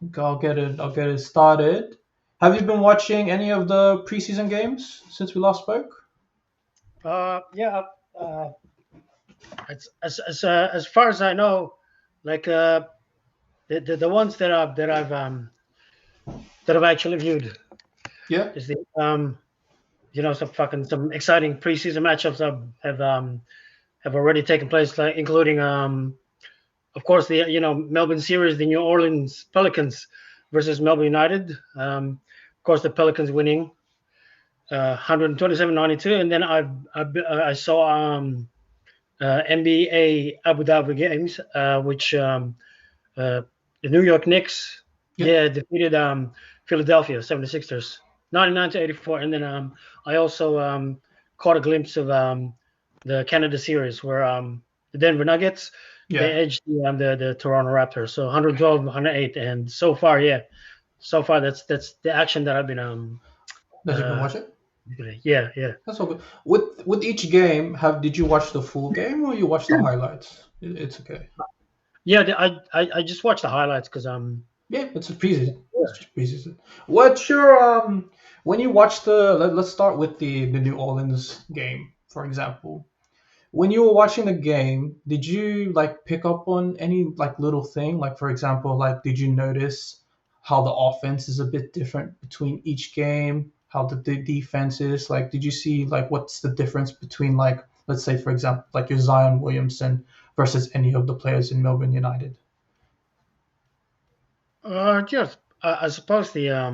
Okay, I'll get it started. Have you been watching any of the preseason games since we last spoke? Yeah. Uh, as far as I know, like the ones that I've actually viewed Yeah. is the some exciting preseason matchups have already taken place, like including of course the Melbourne series, the New Orleans Pelicans versus Melbourne United. Of course, the Pelicans winning 127-92, and then I saw NBA Abu Dhabi games, which the New York Knicks, Yep. yeah, defeated Philadelphia 76ers 99-84, and then I also caught a glimpse of the Canada series where the Denver Nuggets they Yeah. edged the Toronto Raptors, so 112-108, and so far that's the action that I've been That you've been uh watching? yeah. That's all good. With each game, have did you watch the full game or you watch the highlights? It's okay. Yeah, I just watched the highlights because Yeah, it's a preseason. It's just preseason. What's your when you watch let's start with the New Orleans game, for example. When you were watching the game, did you like pick up on any like little thing? Like for example, like did you notice how the offense is a bit different between each game? How the defense is? Like did you see like what's the difference between like let's say for example like your Zion Williamson versus any of the players in Melbourne United? yes, I suppose the uh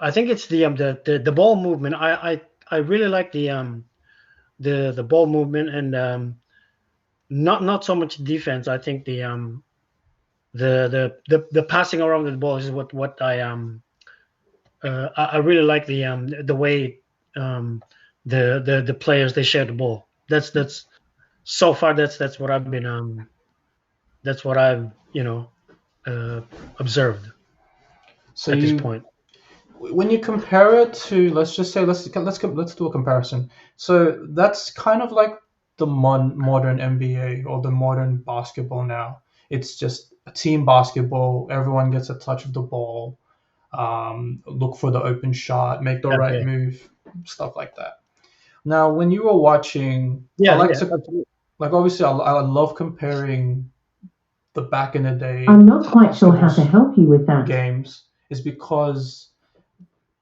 I think it's the ball movement. I really like the ball movement and not so much defense. I think the passing around the ball is what I really like the way um the players they share the ball. That's so far that's what I've been that's what I've uh observed So at this you point. when you compare it to let's just say let's do a comparison. So that's kind of like the modern NBA or the modern basketball now. It's just a team basketball. Everyone gets a touch of the ball. Look for the open shot, make the right Yeah, move, stuff like that. Now, when you were watching, I like yeah, to absolutely. like obviously I love comparing the back in the day I'm not quite sure how to basketball help you with that. games is because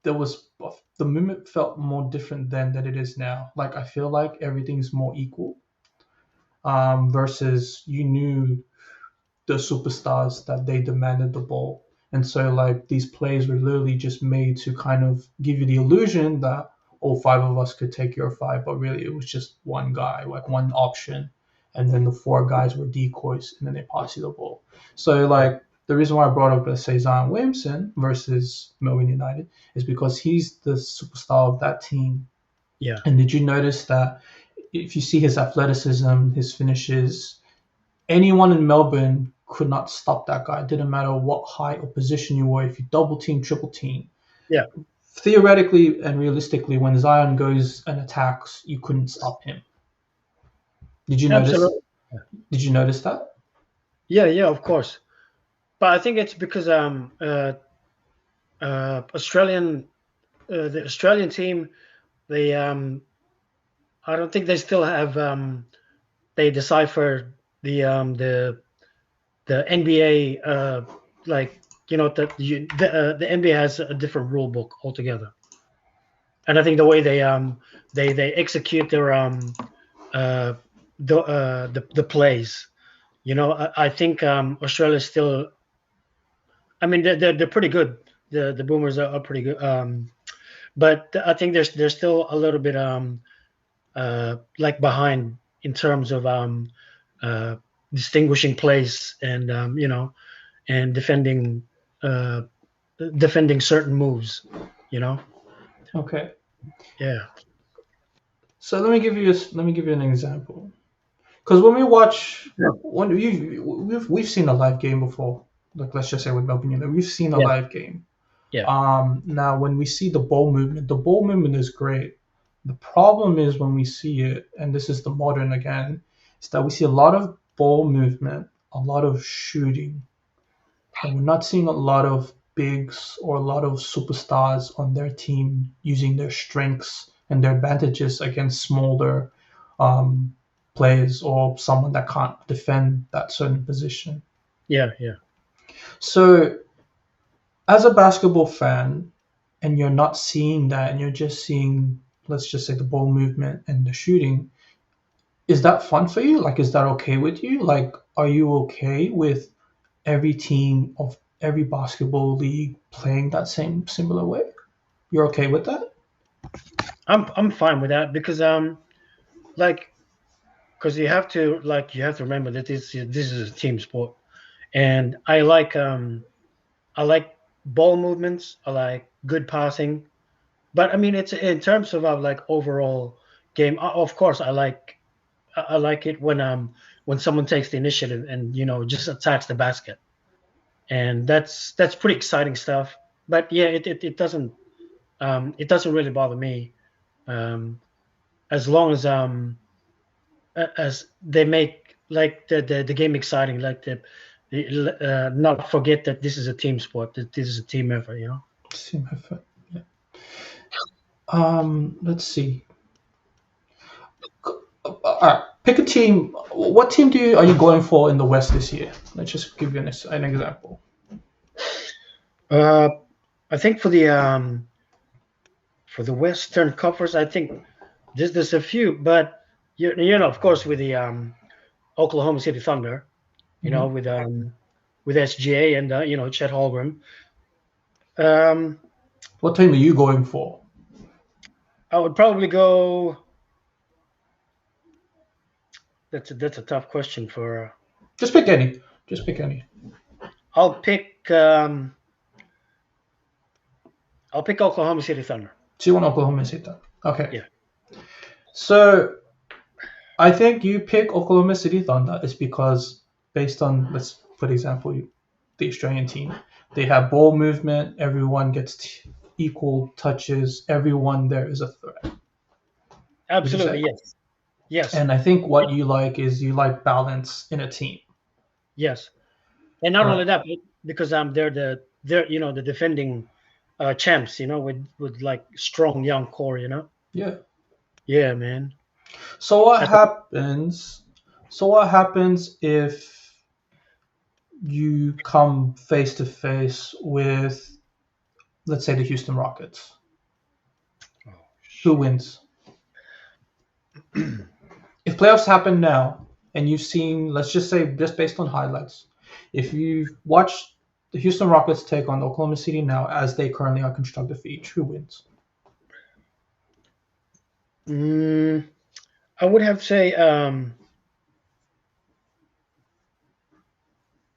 there was the movement felt more different then than it is now. Like I feel like everything's more equal. Versus you knew the superstars that they demanded the ball, and so like these plays were literally just made to kind of give you the illusion that all five of us could take your five, but really it was just one guy, like one option, and then the four guys were decoys, and then they pass you the ball. So Right. like the reason why I brought up let's say Zion Williamson versus Melbourne United is because he's the superstar of that team. Yeah. And did you notice that if you see his athleticism, his finishes, anyone in Melbourne could not stop that guy. It didn't matter what height or position you were. If you double team, triple team, Yeah. theoretically and realistically, when Zion goes and attacks, you couldn't stop him. Did you notice? Absolutely. Did you notice that? Yeah, of course. But I think it's because the Australian team they I don't think they still have they decipher the NBA like the NBA has a different rule book altogether, and I think the way they execute their uh the plays, I think Australia still. I mean, they're pretty good. The Boomers are pretty good. But I think there's still a little bit like behind in terms of uh, distinguishing plays and and uh, defending certain moves. You know, Okay. yeah, So let me give you an example. Because when we watch yeah, when we've seen a live game before. Like let's just say with Melbourne United, we've seen a yeah, live game. yeah. Now, when we see the ball movement is great. The problem is when we see it, and this is the modern again, is that we see a lot of ball movement, a lot of shooting, and we're not seeing a lot of bigs or a lot of superstars on their team using their strengths and their advantages against smaller um, players or someone that can't defend that certain position. Yeah, yeah. So, as a basketball fan, and you're not seeing that, and you're just seeing, let's just say, the ball movement and the shooting, is that fun for you? Like, is that okay with you? Like, are you okay with every team of every basketball league playing that same similar way? You're okay with that? I'm fine with that because like because you have to remember that this is a team sport, and I like ball movements. I like good passing, but I mean it's in terms of like overall game. Of course, I like it when someone takes the initiative and just attacks the basket, and that's pretty exciting stuff. But yeah, it doesn't really bother me um, as long as they make like the game exciting, like not forget that this is a team sport, that this is a team effort. Same effort. Yeah. Let's see. All right, pick a team. What team are you going for in the West this year? Let's just give you an example. Uh, I think for the Western Conference, I think there's a few, but of course, with the Oklahoma City Thunder, Hmm. with SGA and Chet Holmgren. Um, What team are you going for? I would probably go. That's a tough question for. Just pick any. Just pick any. I'll pick um, I'll pick Oklahoma City Thunder. So you want Oklahoma City? Okay. Yeah, So I think you pick Oklahoma City Thunder is because based on, let's for example, the Australian team, they have ball movement. Everyone gets equal touches. Everyone there is a threat. Would you say? absolutely. Yes, yes, And I think what you like is you like balance in a team. yes. And not only Right. that, but because they're the defending champs. With like strong young core. Yeah. Yeah, man. So what That's happens? So what happens if you come face to face with, let's say, the Houston Rockets? oh, Who shit. wins? If playoffs happen now, and you've seen, let's just say, just based on highlights, if you've watched the Houston Rockets take on Oklahoma City now, as they currently are constructed for each, who wins? Mm, I would have to say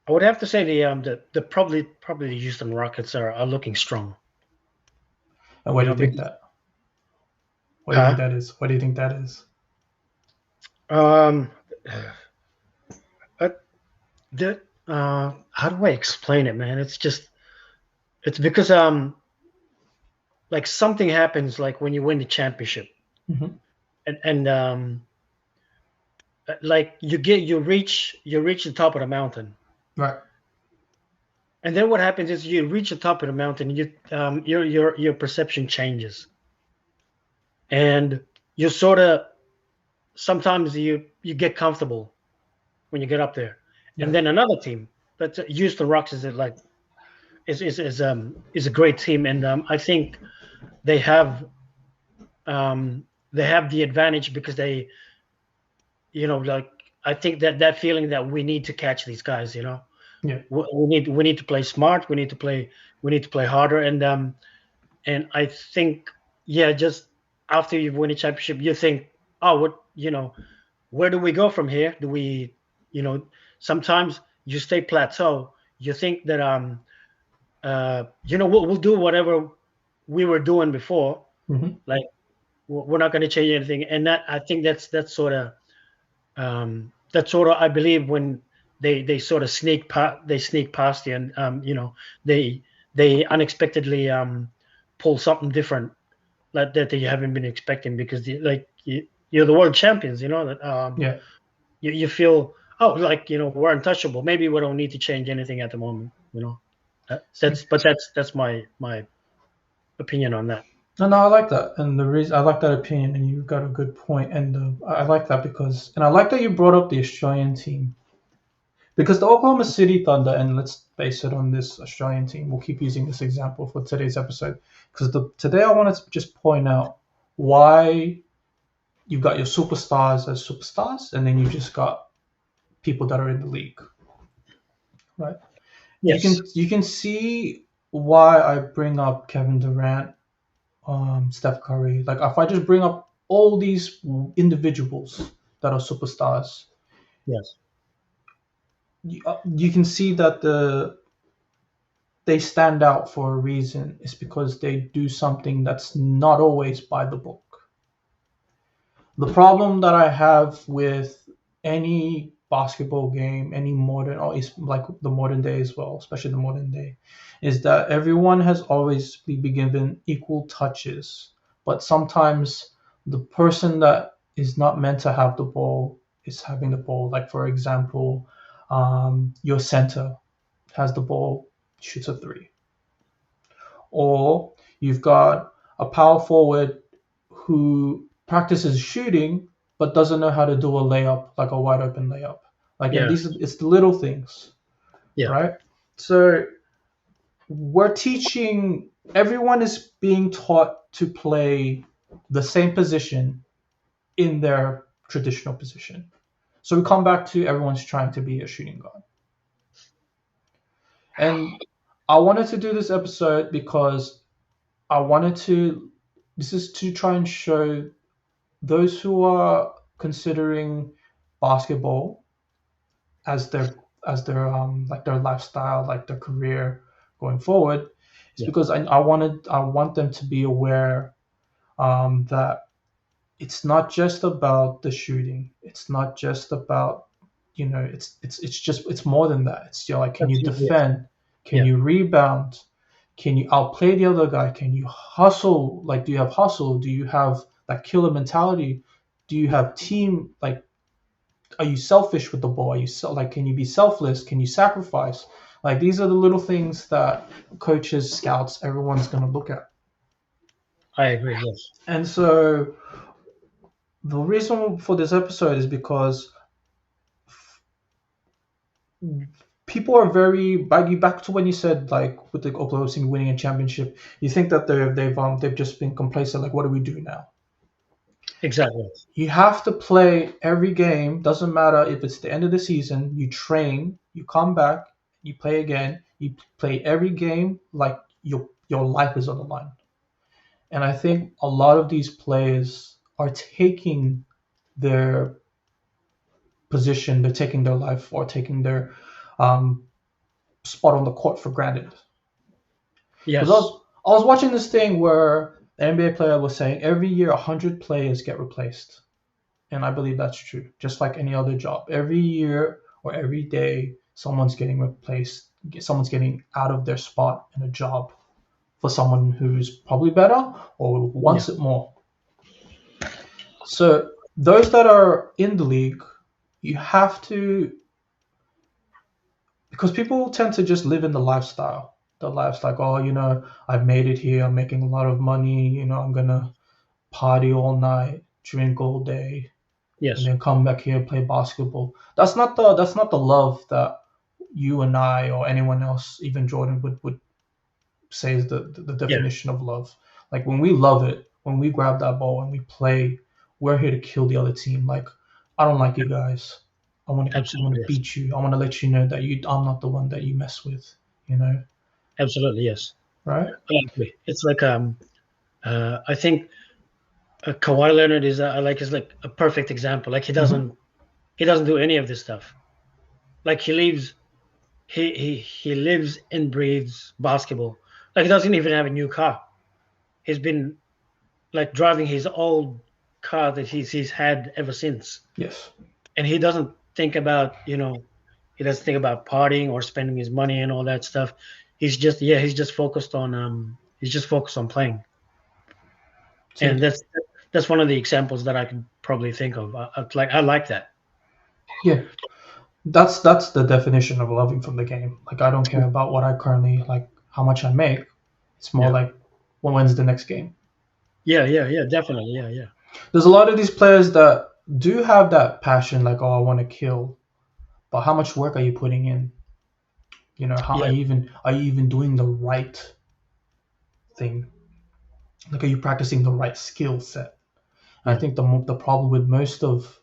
I would have to say the probably the Houston Rockets are looking strong. And what do you think Because that? What do you think huh? that is? What do you think that is? Um, uh, how do I explain it, man? It's because like something happens like when you win the championship, Hmm. and like you reach the top of the mountain, Right. and then what happens is you reach the top of the mountain, your perception changes, and you sort of sometimes you get comfortable when you get up there, Yeah. and then another team, but Houston Rocks is a great team, and I think they have they have the advantage because like I think that feeling that we need to catch these guys, Yeah. we need to play smart, we need to play harder, and I think just after you win a championship, you think, oh, where do we go from here? Do we, you know, sometimes you stay plateau. You think that we'll do whatever we were doing before. Hmm. Like we're not going to change anything, and that I think that's sort of I believe when they sort of they sneak past you, and they they unexpectedly pull something different like that you haven't been expecting because you're the world champions. That Yeah. you feel oh, like we're untouchable. Maybe we don't need to change anything at the moment. That's my opinion on that. No, I like that, and the reason I like that opinion, and you got a good point, and I like that because, and I like that you brought up the Australian team because the Oklahoma City Thunder, and let's base it on this Australian team. We'll keep using this example for today's episode because today I wanted to just point out why you've got your superstars as superstars, and then you just got people that are in the league, right? Yes. You can see why I bring up Kevin Durant, Steph Curry. Like if I just bring up all these individuals that are superstars, Yes. you can see that they stand out for a reason. It's because they do something that's not always by the book. The problem that I have with any basketball game, any modern, or it's like the modern day as well, especially the modern day, is that everyone has always been given equal touches, but sometimes the person that is not meant to have the ball is having the ball. Like for example, your center has the ball, shoots a three, or you've got a power forward who practices shooting but doesn't know how to do a layup, like a wide open layup. Like, and Yeah. these it's the little things, Yeah. right? So we're teaching, everyone is being taught to play the same position in their traditional position. So we come back to everyone's trying to be a shooting guard. And I wanted to do this episode because I wanted to, this is to try and show those who are considering basketball as their like their lifestyle, like their career going forward, is Yeah. because I want them to be aware that it's not just about the shooting. It's not just about, it's just, it's more than that. It's still like, can you Absolutely. Yes. defend? Can Yeah. you rebound? Can you outplay the other guy? Can you hustle? Like, do you have hustle? Do you have that killer mentality? Do you have team? Like, are you selfish with the ball? Are you like, can you be selfless? Can you sacrifice? Like, these are the little things that coaches, scouts, everyone's gonna look at. I agree. Yes. And so the reason for this episode is because people are very back to when you said, like, with the Oklahoma City winning a championship, you think that they've just been complacent. Like, what do we do now? Exactly. You have to play every game. Doesn't matter if it's the end of the season. You train, you come back, you play again. You play every game like your life is on the line. And I think a lot of these players are taking their position, they're taking their life, or taking their um, spot on the court for granted. Because Yes. I was watching this thing where the NBA player was saying every year 100 players get replaced. And I believe that's true. Just like any other job, every year or every day, someone's getting replaced. Someone's getting out of their spot in a job for someone who's probably better or Yeah. wants it more. So those that are in the league, you have to, because people tend to just live in the lifestyle. The lifestyle, like, oh, I've made it here. I'm making a lot of money. I'm gonna party all night, drink all day, and Yes. then come back here and play basketball. That's not the love that you and I or anyone else, even Jordan, would say is the Yeah. definition of love. Like, when we love it, when we grab that ball and we play, we're here to kill the other team. Like, I don't like you guys. I want to Absolutely. Yes. beat you. I want to let you know that I'm not the one that you mess with. Absolutely. Yes. Right? I agree. It's like I think Kawhi Leonard is like a perfect example. Like Mm-hmm. he doesn't do any of this stuff. Like he lives and breathes basketball. Like he doesn't even have a new car. He's been like driving his old car that he's had ever since. Yes. And he doesn't think about, he doesn't think about partying or spending his money and all that stuff. He's just focused on playing. And See. that's one of the examples that I can probably think of. I like that. Yeah. That's the definition of loving from the game. Like I don't care about what I currently like, how much I make. It's more Yeah, like, well, when's the next game? yeah, definitely, yeah, There's a lot of these players that do have that passion, like, oh, I want to kill, but how much work are you putting in? You know, how yeah, are you even doing the right thing? Like, are you practicing the right skill set? And I yeah, think the problem with most of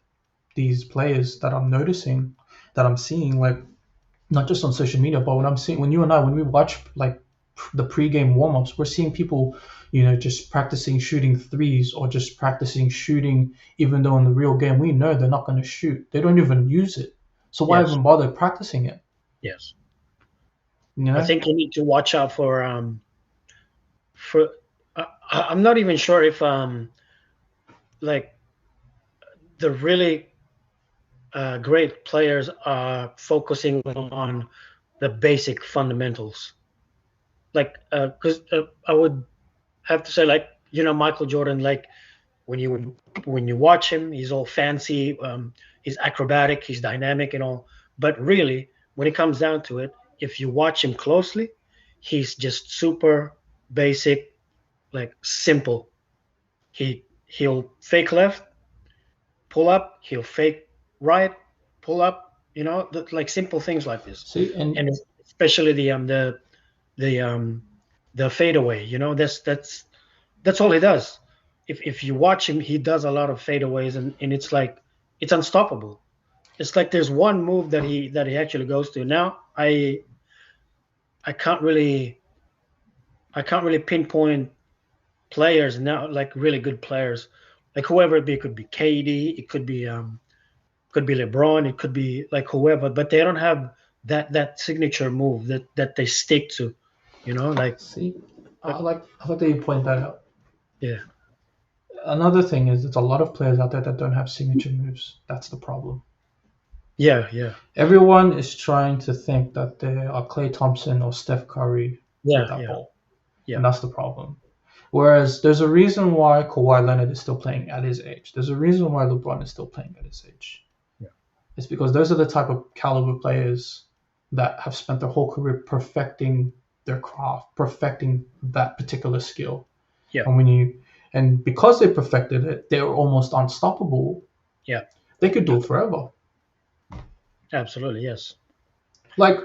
these players that I'm noticing, that I'm seeing, like not just on social media, but when you and I, when we watch like the pre-game warm-ups, we're seeing people, just practicing shooting threes or just practicing shooting, even though in the real game we know they're not going to shoot. They don't even use it. So why yes, even bother practicing it? yes. You I know? think you need to watch out for. I'm not even sure if like the really great players are focusing on the basic fundamentals. Like, because I would have to say, like, Michael Jordan, like when you watch him, he's all fancy, he's acrobatic, he's dynamic and all. But really, when it comes down to it, if you watch him closely, he's just super basic, like simple. He'll fake left, pull up, he'll fake right, pull up, like simple things like this. See, and And especially the the fadeaway, that's all he does. If you watch him, he does a lot of fadeaways, and it's like it's unstoppable. It's like there's one move that he actually goes to. Now I can't really I can't really pinpoint players now, like really good players, like whoever it be. It could be KD, it could be LeBron, it could be like whoever, but they don't have that signature move that they stick to, like see, uh, I like that you point that out. yeah, Another thing is, there's a lot of players out there that don't have signature moves. That's the problem. yeah, Everyone is trying to think that they are Klay Thompson or Steph Curry with yeah, that yeah, ball, yeah, and that's the problem. Whereas there's a reason why Kawhi Leonard is still playing at his age. There's a reason why LeBron is still playing at his age. yeah, It's because those are the type of caliber players that have spent their whole career perfecting their craft, perfecting that particular skill. yeah, And when you and because they perfected it, they're almost unstoppable. yeah, They could do it forever. absolutely, yes. Like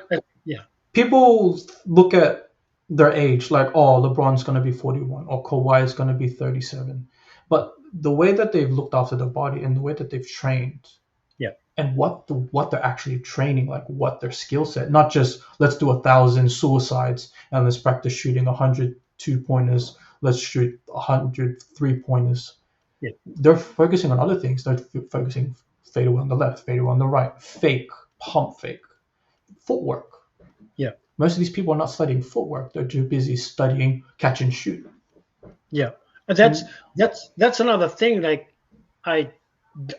Yeah, people look at their age, like, oh, LeBron's going to be 41 or Kawhi is going to be 37. But the way that they've looked after their body and the way that they've trained yeah, and what they're actually training, like what their skill set, not just let's do 1,000 suicides and let's practice shooting 100 2-pointers, let's shoot 100 3-pointers. yeah, They're focusing on other things. They're focusing fadeaway on the left, fadeaway on the right, fake, pump fake, footwork. yeah, Most of these people are not studying footwork. They're too busy studying catch and shoot. yeah. And that's And that's another thing. Like I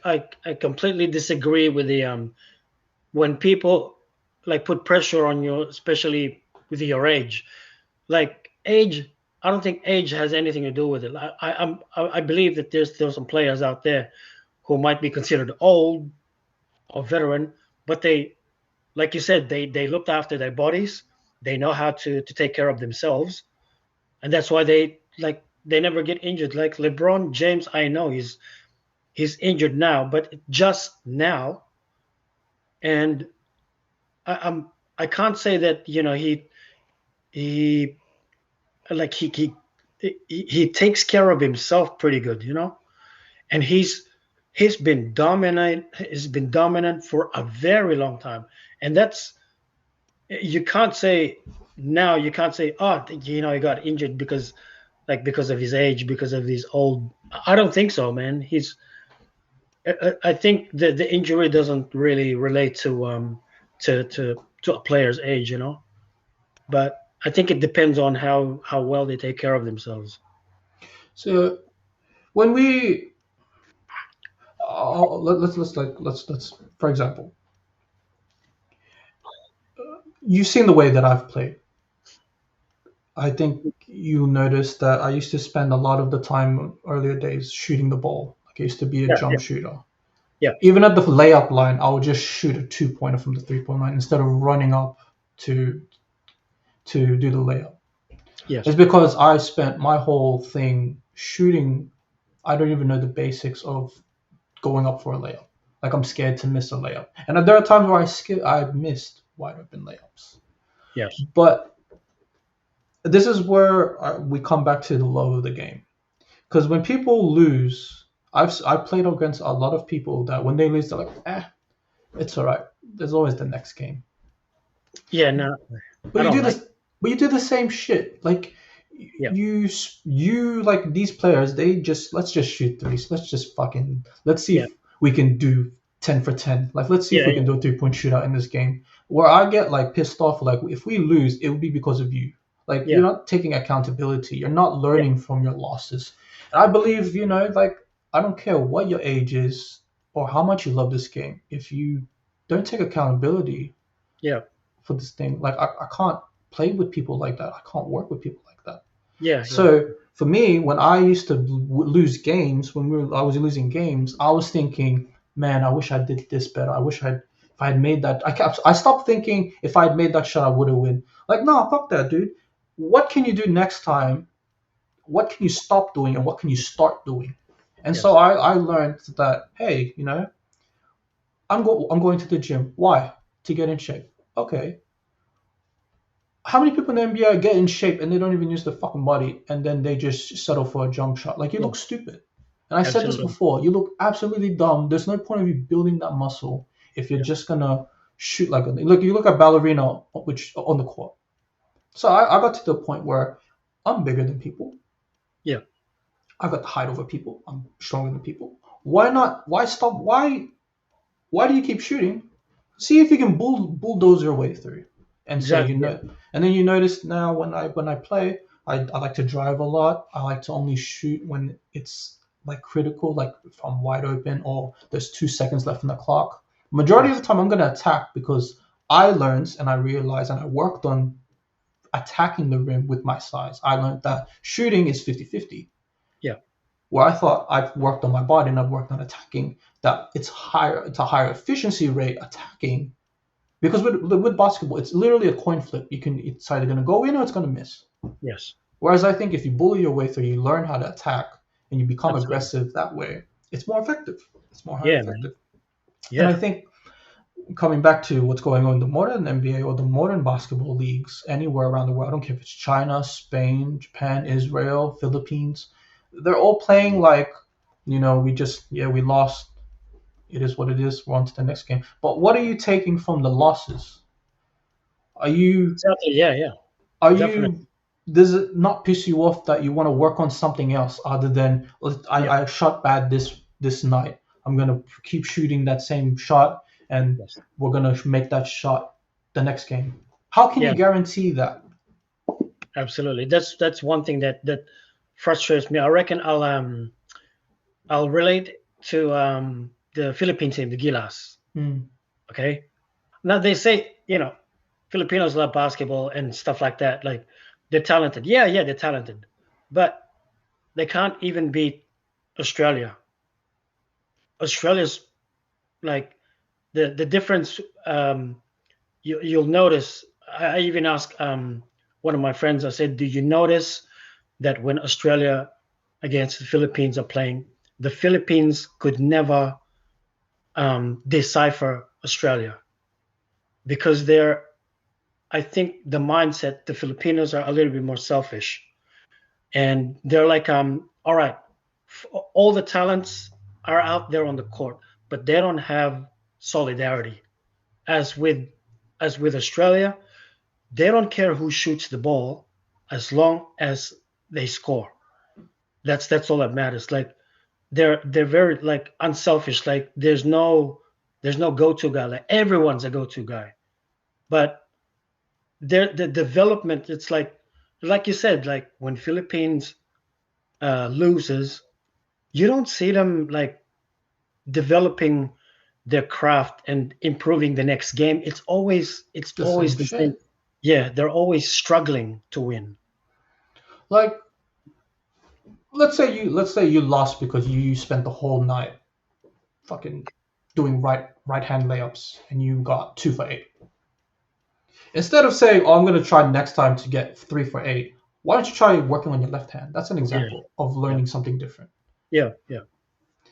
I completely disagree with the when people like put pressure on you, especially with your age. Like age, I don't think age has anything to do with it. I believe that there's some players out there who might be considered old or veteran, but they, like you said, they looked after their bodies. They know how to take care of themselves, and that's why they never get injured. Like LeBron James, I know he's injured now, but just now, and I can't say that he like he takes care of himself pretty good, and he's been dominant for a very long time, and that's you can't say now you can't say he got injured because of his age, because of his old. I don't think so, man. I think the injury doesn't really relate to a player's age, but I think it depends on how well they take care of themselves. so when we let's for example, you've seen the way that I've played. I think you noticed that I used to spend a lot of the time earlier days shooting the ball. Like I used to be a Yeah, jump yeah, shooter. Yeah. Even at the layup line, I would just shoot a 2-pointer from the 3-point line instead of running up to do the layup. Yes. It's because I spent my whole thing shooting. I don't even know the basics of going up for a layup. Like I'm scared to miss a layup, and there are times where I missed wide open layups. Yes. But this is where we come back to the love of the game. Because when people lose, I played against a lot of people that when they lose, they're like, it's all right. There's always the next game. Yeah. No, I But you don't do like. this. But you do the same shit. Like Yeah. you like these players. They just let's just shoot threes. Let's just fucking let's see Yeah. if we can do 10 for 10. Like let's see if Yeah. we can do a 3-point shootout in this game. Where I get like pissed off. Like if we lose, it will be because of you. Like Yeah. you're not taking accountability. You're not Yeah. learning from your losses. And I believe like I don't care what your age is or how much you love this game. If you don't take accountability Yeah. for this thing. Like I can't play with people like that. I can't work with people like that. Yeah. Yeah. So for me, when I used to lose games, I was losing games, I was thinking, man, I wish I did this better. I wish if I had made that. I stopped thinking if I had made that shot, I would have win. Like no, fuck that, dude. What can you do next time? What can you stop doing, and what can you start doing? And Yes. so I learned that hey, I'm going to the gym. Why? To get in shape. Okay, how many people in the NBA get in shape and they don't even use their fucking body and then they just settle for a jump shot? Like you Yeah. look stupid. And I said this Absolutely. before, you look absolutely dumb. There's no point of you building that muscle if you're Yeah. just gonna shoot like a look. You look at ballerina, which on the court. So I got to the point where I'm bigger than people. Yeah. I got the height over people. I'm stronger than people. Why not? Why stop? Why do you keep shooting? See if you can bulldoze your way through. And so Exactly. Yeah. and then you notice now when I play, I like to drive a lot. I like to only shoot when it's like critical, like if I'm wide open or there's 2 seconds left on the clock. Majority of Yes. the time, I'm gonna attack because I learned and I realized and I worked on attacking the rim with my size. I learned that shooting is 50-50 Yeah. where I thought I've worked on my body and I've worked on attacking, that it's a higher efficiency rate attacking because with basketball it's literally a coin flip. It's either gonna go in or it's gonna miss. Yes. Whereas I think if you bully your way through, you learn how to attack and you become Absolutely. aggressive that way, it's more effective. It's more highly Yeah, man. effective. And I Yeah. think coming back to what's going on in the modern NBA or the modern basketball leagues anywhere around the world, I don't care if it's China, Spain, Japan, Israel, Philippines, they're all playing like, we lost. It is what it is. We're on to the next game. But what are you taking from the losses? Are you Exactly. Yeah. Yeah. are Definitely. you does it not piss you off that you want to work on something else other than Yeah. I shot bad this night. I'm gonna keep shooting that same shot and Yes. we're gonna make that shot the next game. How can you Yeah. guarantee that? Absolutely. That's one thing that frustrates me. I reckon I'll relate to the Philippine team, the Gilas. Hmm. Okay. Now they say, Filipinos love basketball and stuff like that. Like they're talented. Yeah, yeah, they're talented. But they can't even beat Australia. Australia's like the difference you'll notice. I even asked one of my friends, I said, do you notice that when Australia against the Philippines are playing, the Philippines could never decipher Australia because I think the mindset, the Filipinos are a little bit more selfish, and they're like, all right, all the talents are out there on the court, but they don't have solidarity. As with Australia, they don't care who shoots the ball as long as they score. That's all that matters. Like they're very like unselfish. Like there's no go-to guy. Like everyone's a go-to guy. But the development, it's like you said, like when Philippines loses, you don't see them like developing their craft and improving the next game. It's The same always the same. shit. Yeah, they're always struggling to win. Like let's say you lost because you spent the whole night fucking doing right hand layups and you got 2 for 8. Instead of saying, "Oh, I'm going to try next time to get 3 for 8," why don't you try working on your left hand? That's an Yeah, example of yeah, learning something different. yeah, yeah,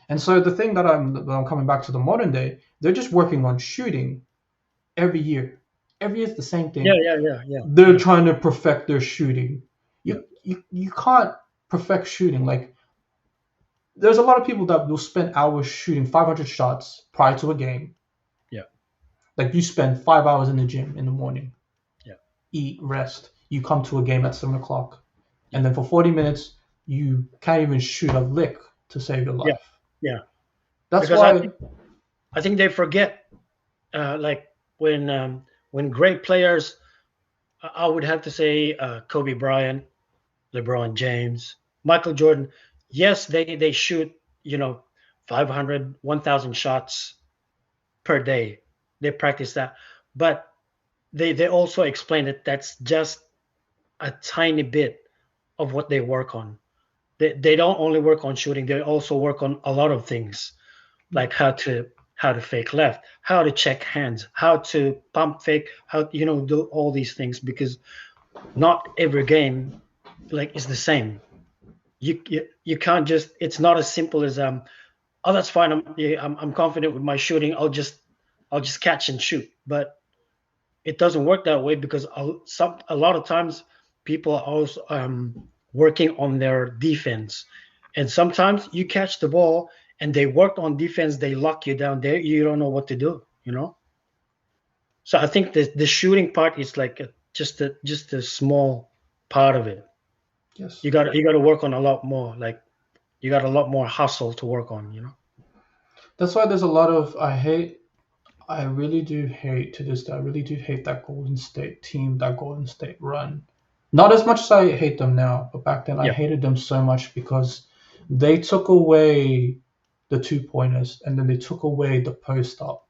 And so the thing that I'm coming back to the modern day, they're just working on shooting every year. Every year it's the same yeah, thing. yeah, yeah, yeah, They're yeah, trying to perfect their shooting. yeah, You can't perfect shooting. Like there's a lot of people that will spend hours shooting 500 shots prior to a game. yeah, Like you spend 5 hours in the gym in the morning, yeah, eat, rest. You come to a game at 7 o'clock, yeah, and then for 40 minutes you can't even shoot a lick to save your yeah, life. yeah. That's Because I why. think they forget, like when great players, I would have to say Kobe Bryant, LeBron James, Michael Jordan. Yes, they shoot, 500, 1,000 shots per day. They practice that, but they also explain that that's just a tiny bit of what they work on. They don't only work on shooting; they also work on a lot of things, Yeah. like how to fake left, how to check hands, how to pump fake, how do all these things, because not every game like is the same. You can't just. It's not as simple as oh, that's fine. I'm confident with my shooting. I'll just catch and shoot. But it doesn't work that way, because a lot of times people are also working on their defense, and sometimes you catch the ball and they worked on defense. They lock you down there. You don't know what to do. So I think the shooting part is like just a small part of it. Yes. You got to work on a lot more. Like you got a lot more hustle to work on. That's why there's a lot of I really do hate to this day. I really do hate that Golden State team, that Golden State run. Not as much as I hate them now, but back then I Yeah, hated them so much because they took away the 2 pointers and then they took away the post up.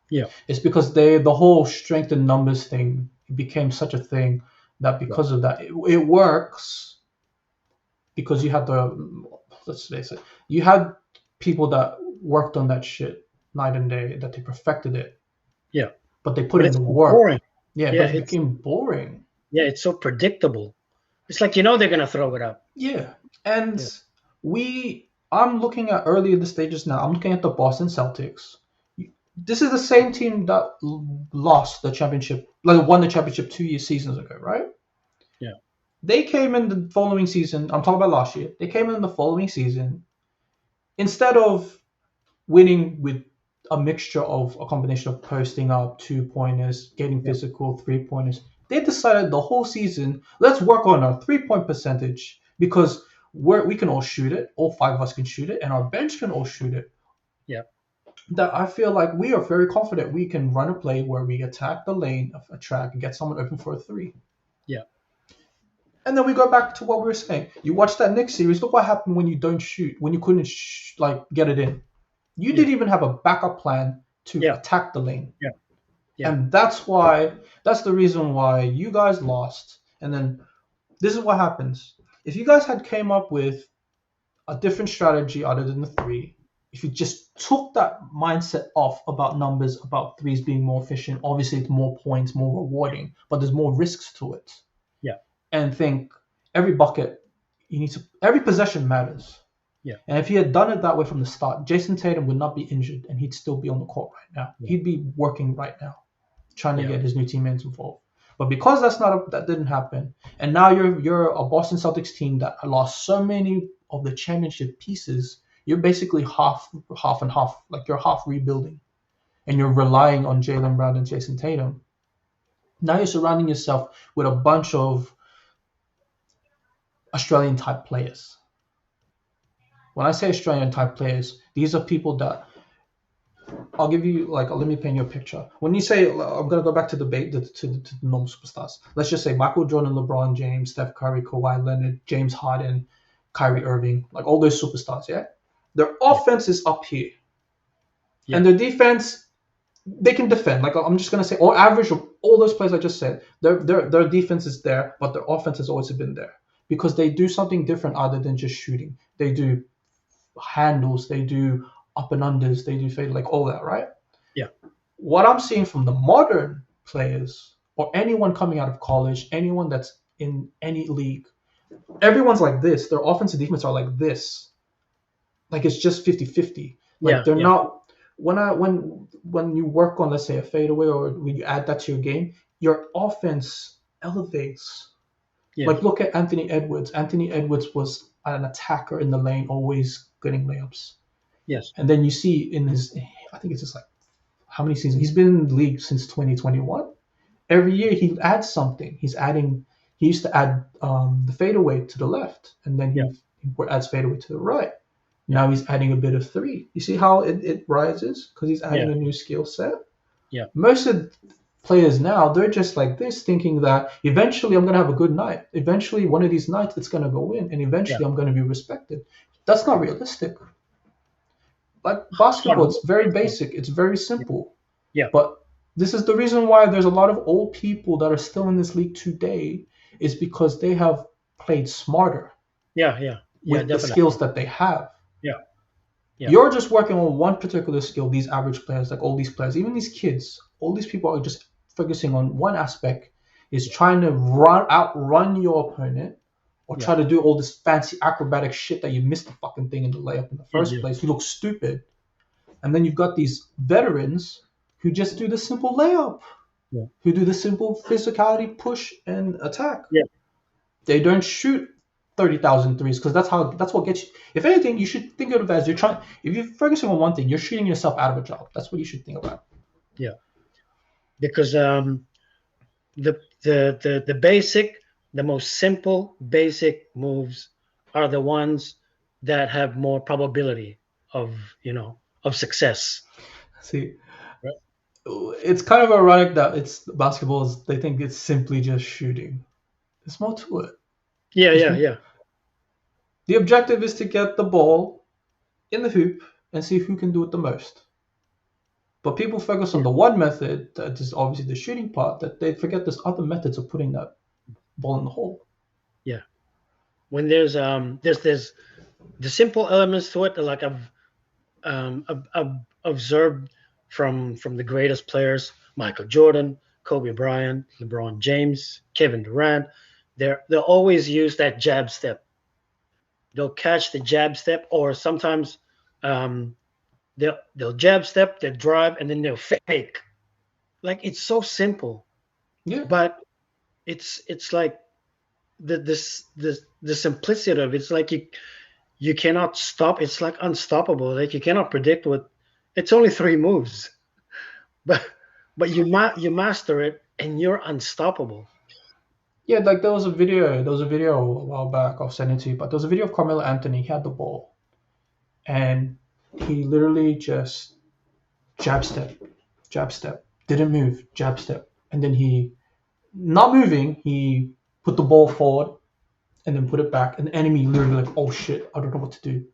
yeah, It's because the whole strength in numbers thing became such a thing that yeah, because of that it works because you had let's face it, you had people that worked on that shit night and day that they perfected it, yeah. but they put But in it's the so work. boring. Yeah, Yeah, but it it's became boring. yeah, it's so predictable. It's like they're gonna throw it up. Yeah, and Yeah, I'm looking at earlier the stages now. I'm looking at the Boston Celtics. This is the same team that lost the championship, like won the championship 2 seasons ago, right? yeah, They came in the following season. I'm talking about last year. They came in the following season instead of winning with a mixture of a combination of posting up, 2 pointers, getting yeah, physical, 3 pointers. They decided the whole season, let's work on our 3 point percentage because we can all shoot it. All five of us can shoot it, and our bench can all shoot it. yeah, That I feel like we are very confident we can run a play where we attack the lane of a track and get someone open for a three. yeah, And then we go back to what we were saying. You watch that Knicks series. Look what happened when you don't shoot, when you couldn't like get it in. You yeah, didn't even have a backup plan to yeah, attack the lane. yeah, yeah, And that's the reason why you guys lost. And then this is what happens. If you guys had came up with a different strategy other than the three, if you just took that mindset off about numbers, about threes being more efficient, obviously it's more points, more rewarding, but there's more risks to it. yeah, And think every bucket every possession matters. yeah, And if he had done it that way from the start, Jason Tatum would not be injured and he'd still be on the court right now. yeah, He'd be working right now, trying to yeah, get his new teammates involved. But because that didn't happen, and now you're a Boston Celtics team that lost so many of the championship pieces, you're basically half and half, like you're half rebuilding, and you're relying on Jaylen Brown and Jason Tatum. Now you're surrounding yourself with a bunch of Australian type players. When I say Australian type players, these are people that I'll give you like let me paint you a picture. When you say I'm gonna go back to the normal superstars. Let's just say Michael Jordan, LeBron James, Steph Curry, Kawhi Leonard, James Harden, Kyrie Irving, like all those superstars. Yeah, their yeah, offense is up here, yeah, and their defense they can defend. Like I'm just gonna say, or average of all those players I just said, their defense is there, but their offense has always been there because they do something different other than just shooting. They do handles, they do up and unders, they do fade, like all that, right? Yeah. What I'm seeing from the modern players or anyone coming out of college, anyone that's in any league, everyone's like this. Their offense and defense are like this. Like it's just 50-50. Like Yeah. they're Yeah. not when you work on, let's say, a fadeaway, or when you add that to your game, your offense elevates. Yeah. Like look at Anthony Edwards. Anthony Edwards was an attacker in the lane, always getting layups. Yes. And then you see in his, I think it's just like how many seasons he's been in the league since 2021. Every year he adds something. He's adding. He used to add the fadeaway to the left, and then Yeah. he adds fadeaway to the right. Yeah. Now he's adding a bit of three. You see how it rises because he's adding Yeah. a new skill set. Yeah. Most of players now, they're just like this, thinking that eventually I'm gonna have a good night. Eventually one of these nights it's gonna go in, and Yeah. eventually I'm gonna be respected. That's not realistic. Like Sort basketball, of. it's very basic. It's very simple. Yeah. But this is the reason why there's a lot of old people that are still in this league today, is because they have played smarter Yeah. Yeah. Yeah. with the Definitely. skills that they have. Yeah. Yeah. You're just working on one particular skill, these average players, like all these players, even these kids, all these people are just focusing on one aspect, is trying to outrun your opponent, or Yeah. try to do all this fancy acrobatic shit that you missed the fucking thing in the layup in the first Yeah. place. You look stupid. And then you've got these veterans who just do the simple layup, Yeah. who do the simple physicality push and attack. Yeah. They don't shoot 30,000 threes, because that's what gets you. If anything, you should think of it as, if you're focusing on one thing, you're shooting yourself out of a job. That's what you should think about. Yeah. Because the basic, the most simple basic moves are the ones that have more probability of of success. See, Right. it's kind of ironic that it's basketball they think it's simply just shooting. There's more to it. Yeah. There's Yeah. more. Yeah. The objective is to get the ball in the hoop and see who can do it the most. But people focus on Yeah. the one method, that is obviously the shooting part, that they forget there's other methods of putting that ball in the hole. Yeah. When there's the simple elements to it, like I've observed from the greatest players, Michael Jordan, Kobe Bryant, LeBron James, Kevin Durant. They'll always use that jab step. They'll catch the jab step, or sometimes um, they'll jab step, they'll drive, and then they'll fake. Like it's so simple, Yeah. but it's like the simplicity of it. It's like you cannot stop. It's like unstoppable. Like you cannot predict what. It's only three moves, but you master it and you're unstoppable. Yeah, like there was a video a while back, I'll send it to you, but there was a video of Carmelo Anthony. He had the ball, and he literally just jab step, didn't move, jab step. And then he, not moving, he put the ball forward and then put it back. And the enemy literally like, oh shit, I don't know what to do.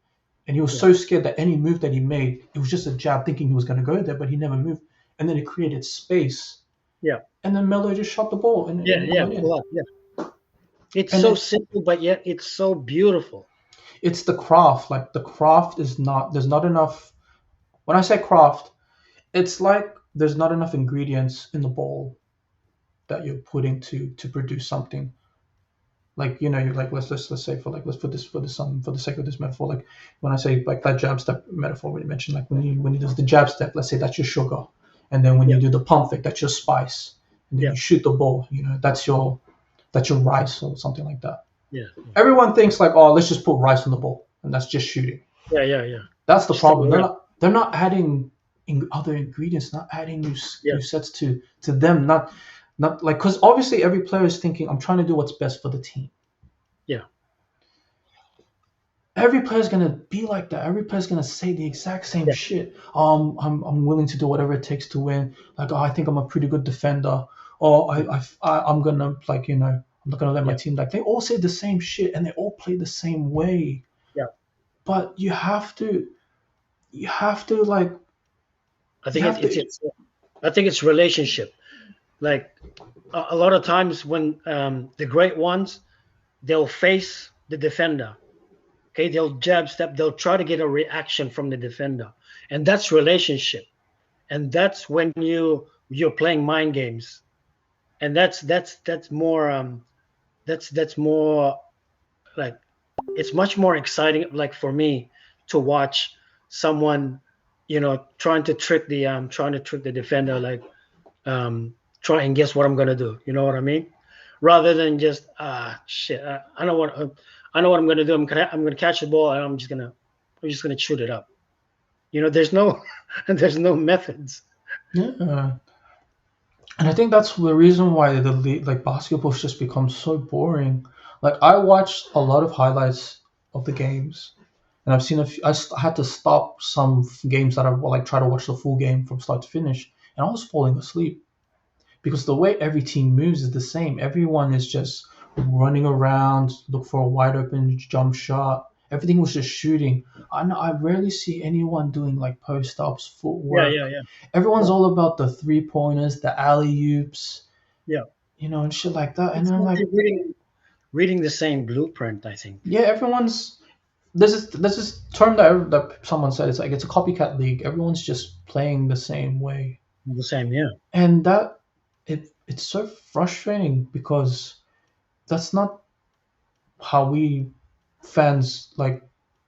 And he was Yeah. so scared that any move that he made, it was just a jab, thinking he was going to go there, but he never moved. And then it created space. Yeah. And then Melo just shot the ball and Yeah. it Yeah. went in. Pull up. Yeah. It's And so then simple, but yet it's so beautiful. it's the craft. Like the craft is not, there's not enough. When I say craft, it's like there's not enough ingredients in the bowl that you're putting to produce something. Like you're like, let's say, let's put this for the sake of this metaphor. Like when I say like that jab step metaphor, when you mentioned, like when you do the jab step, let's say that's your sugar, and then when Yeah. you do the pump fake, that's your spice, and then Yeah. you shoot the ball, that's your rice or something like that. Yeah. Everyone thinks like, oh, let's just put rice on the ball, and that's just shooting. Yeah. Yeah. Yeah. That's the Just the problem. way. They're not adding other ingredients, not adding Yeah. new sets to them, not like, because obviously every player is thinking, I'm trying to do what's best for the team. Yeah. Every player's gonna be like that. Every player's gonna say the exact same Yeah. shit. I'm willing to do whatever it takes to win. Like, oh, I think I'm a pretty good defender. Or I'm gonna, like, I'm not gonna let my Yeah. team. Like, they all say the same shit and they all play the same way. Yeah. But you have to like, I you think have to. I think it's relationship. Like a lot of times when the great ones, they'll face the defender, Okay, they'll jab step, they'll try to get a reaction from the defender. And that's relationship. And that's when you're playing mind games. And that's more that's more like, it's much more exciting, like for me, to watch someone, trying to trick the defender, like, try and guess what I'm gonna do. You know what I mean? Rather than just, shit, I know what I'm gonna do. I'm gonna catch the ball, and I'm just gonna shoot it up. There's no there's no methods. Yeah. And I think that's the reason why like basketball's just become so boring. Like I watched a lot of highlights of the games, and I've seen I had to stop some games that I like try to watch the full game from start to finish, and I was falling asleep because the way every team moves is the same. Everyone is just running around, look for a wide open jump shot. Everything was just shooting. I rarely see anyone doing like post ups, Yeah, footwork. yeah, yeah, Everyone's all about the 3 pointers, the alley oops, yeah. and shit like that. And It's I'm like like, they're reading the same blueprint, I think. yeah, everyone's. This is term that someone said. It's like it's a copycat league. Everyone's just playing the same way, The same, yeah. and it's so frustrating because that's not how we fans like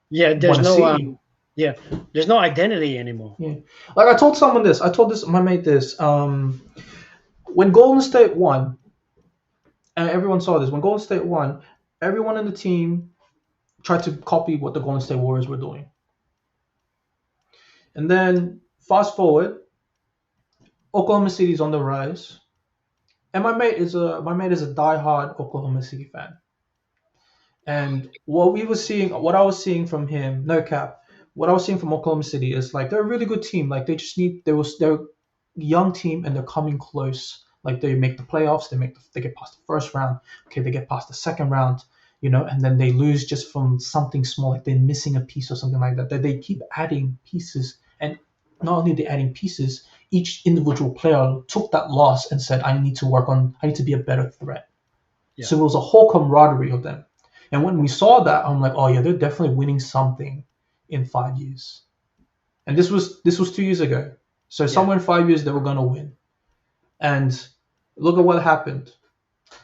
Yeah, want to see. yeah, there's no identity anymore. Yeah, like I told someone this. I told this my mate this. When Golden State won, and everyone saw this. When Golden State won, everyone in the team tried to copy what the Golden State Warriors were doing. And then fast forward, Oklahoma City's on the rise, and my mate is a diehard Oklahoma City fan. And what I was seeing from him, no cap, what I was seeing from Oklahoma City is like they're a really good team. Like they're a young team and they're coming close. Like they make the playoffs, they get past the first round. Okay, they get past the second round, and then they lose just from something small, like they're missing a piece or something like that. They keep adding pieces, and not only are they adding pieces, each individual player took that loss and said, I need to be a better threat. Yeah, So it was a whole camaraderie of them. And when we saw that, I'm like, oh yeah, they're definitely winning something in 5 years. And this was 2 years ago. So yeah, somewhere in 5 years they were gonna win. And look at what happened.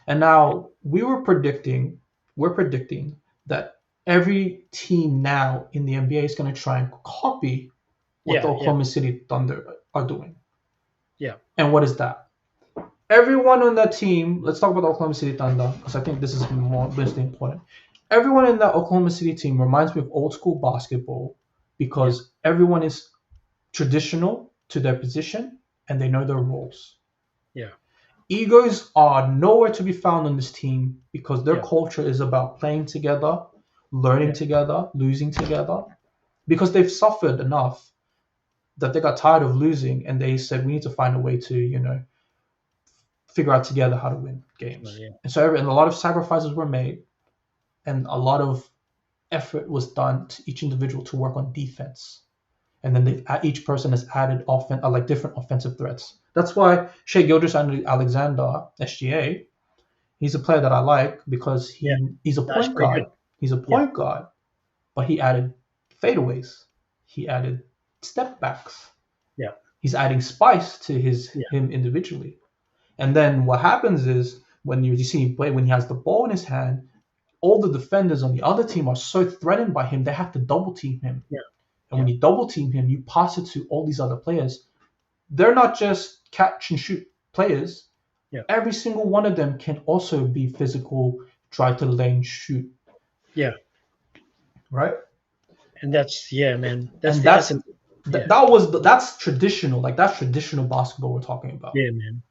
And now we're predicting that every team now in the NBA is gonna try and copy what the yeah, yeah, Oklahoma City Thunder are doing. yeah, And what is that? Everyone on that team, let's talk about the Oklahoma City Thunder because I think this is more basically important. Everyone in that Oklahoma City team reminds me of old school basketball yeah, because everyone is traditional to their position and they know their roles. yeah, Egos are nowhere to be found on this team because their yeah, culture is about playing together, learning yeah, together, losing together because they've suffered enough that they got tired of losing and they said we need to find a way to, figure out together how to win well, games. yeah, And a lot of sacrifices were made, and a lot of effort was done to each individual to work on defense. And then each person has added like different offensive threats. That's why Shea Gilgeous-Alexander, SGA, he's a player that I like because yeah. he's a That's point pretty good. guard. He's a Yeah, point guard, but he added fadeaways. He added step backs. yeah, He's adding spice to yeah, him individually. And then what happens is when you see him play, when he has the ball in his hand, all the defenders on the other team are so threatened by him, they have to double team him. yeah, And when yeah, you double team him, you pass it to all these other players. They're not just catch and shoot players. yeah, Every single one of them can also be physical, try to lane shoot, yeah. right? And that's, yeah, man. That's And the essence. Yeah, that's traditional, like that's traditional basketball we're talking about. yeah, man.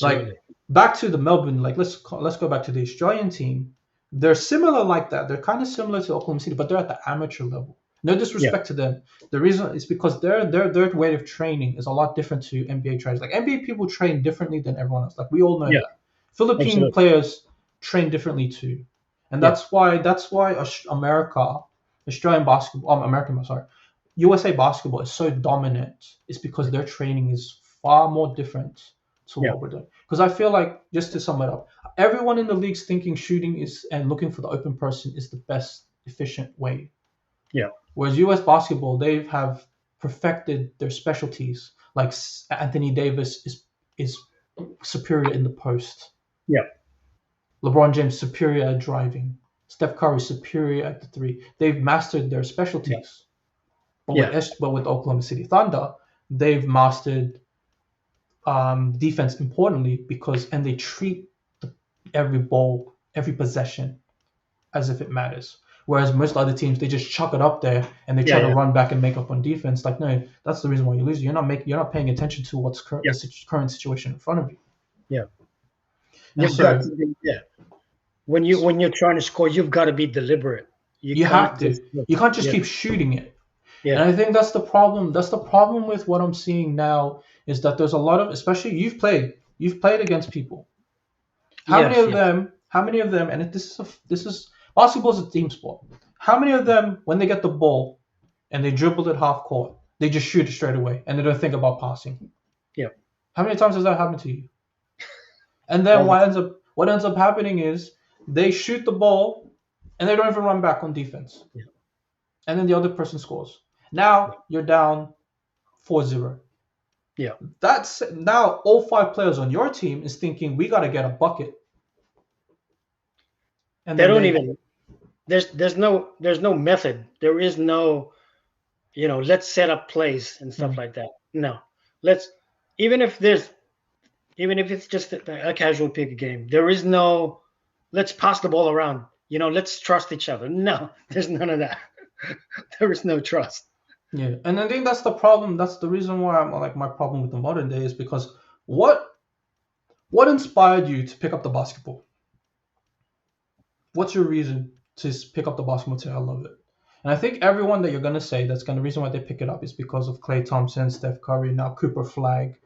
Like Absolutely. back to the Melbourne, like let's go back to the Australian team. They're similar like that. They're kind of similar to Oklahoma City, but they're at the amateur level. No Yeah, disrespect to them. The reason is because their way of training is a lot different to NBA trainers. Like NBA people train differently than everyone else. Like we all know yeah, that. Philippine absolutely. players train differently too, and Yeah, that's why Australian basketball, American, sorry, USA basketball is so dominant. It's because their training is far more different to yeah, what we're doing. Because I feel like, just to sum it up, everyone in the league's thinking shooting is and looking for the open person is the best efficient way. Yeah. Whereas U.S. basketball, they have perfected their specialties. Like Anthony Davis is superior in the post. Yeah. LeBron James superior at driving. Steph Curry superior at the three. They've mastered their Yeah. specialties. But Yeah. with Oklahoma City Thunder, they've mastered defense importantly and they treat every ball, every possession as if it matters. Whereas most other teams, they just chuck it up there and they Yeah. try to Yeah. run back and make up on defense. Like, no, that's the reason why you lose. You're not paying attention to what's Yeah. current situation in front of you. Yeah. And You've got so to be, yeah. When you're trying to score, you've got to be deliberate. You you have can't to. just You can't just yeah. keep shooting it. And Yeah. I think that's the problem. That's the problem with what I'm seeing now is that there's a lot of, especially you've played against people. Yes. Yeah. How many of them, and this is basketball is a team sport. How many of them, when they get the ball and they dribble it half court, they just shoot it straight away and they don't think about passing? Yeah. How many times has that happened to you? And then All the what ends up happening is they shoot the ball and they don't even run back on defense. Yeah. And then the other person scores. Now you're down 4-0. Yeah. That's now all five players on your team is thinking we got to get a bucket. And They then don't even. There's no method. There is no, let's set up plays and stuff like that. No. Let's even if there's even if it's just a casual pick game, there is no let's pass the ball around. Let's trust each other. No, there's none of that. There is no trust. Yeah, and I think that's the problem. That's the reason why I'm like my problem with the modern day is because what inspired you to pick up the basketball? What's your reason to pick up the basketball and say I love it? And I think everyone that you're gonna say that's gonna reason why they pick it up is because of Klay Thompson, Steph Curry, now Cooper Flag,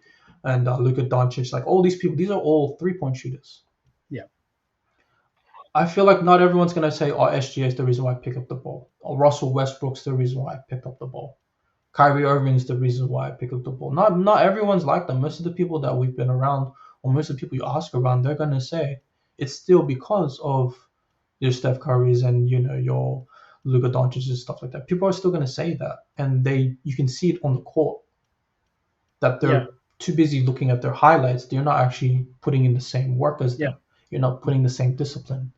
and Luka Doncic. Like all these people, these are all 3-point shooters. Yeah. I feel like not everyone's gonna say, "Oh, SGA is the reason why I picked up the ball," or Russell Westbrook's the reason why I picked up the ball. Kyrie Irving's the reason why I picked up the ball. Not everyone's like that. Most of the people that we've been around, or most of the people you ask around, they're gonna say it's still because of your Steph Curry's and your Luka Doncic's and stuff like that. People are still gonna say that, and you can see it on the court that Yeah. they're too busy looking at their highlights. They're not actually putting in the same work as them. Yeah. You're not putting the same discipline.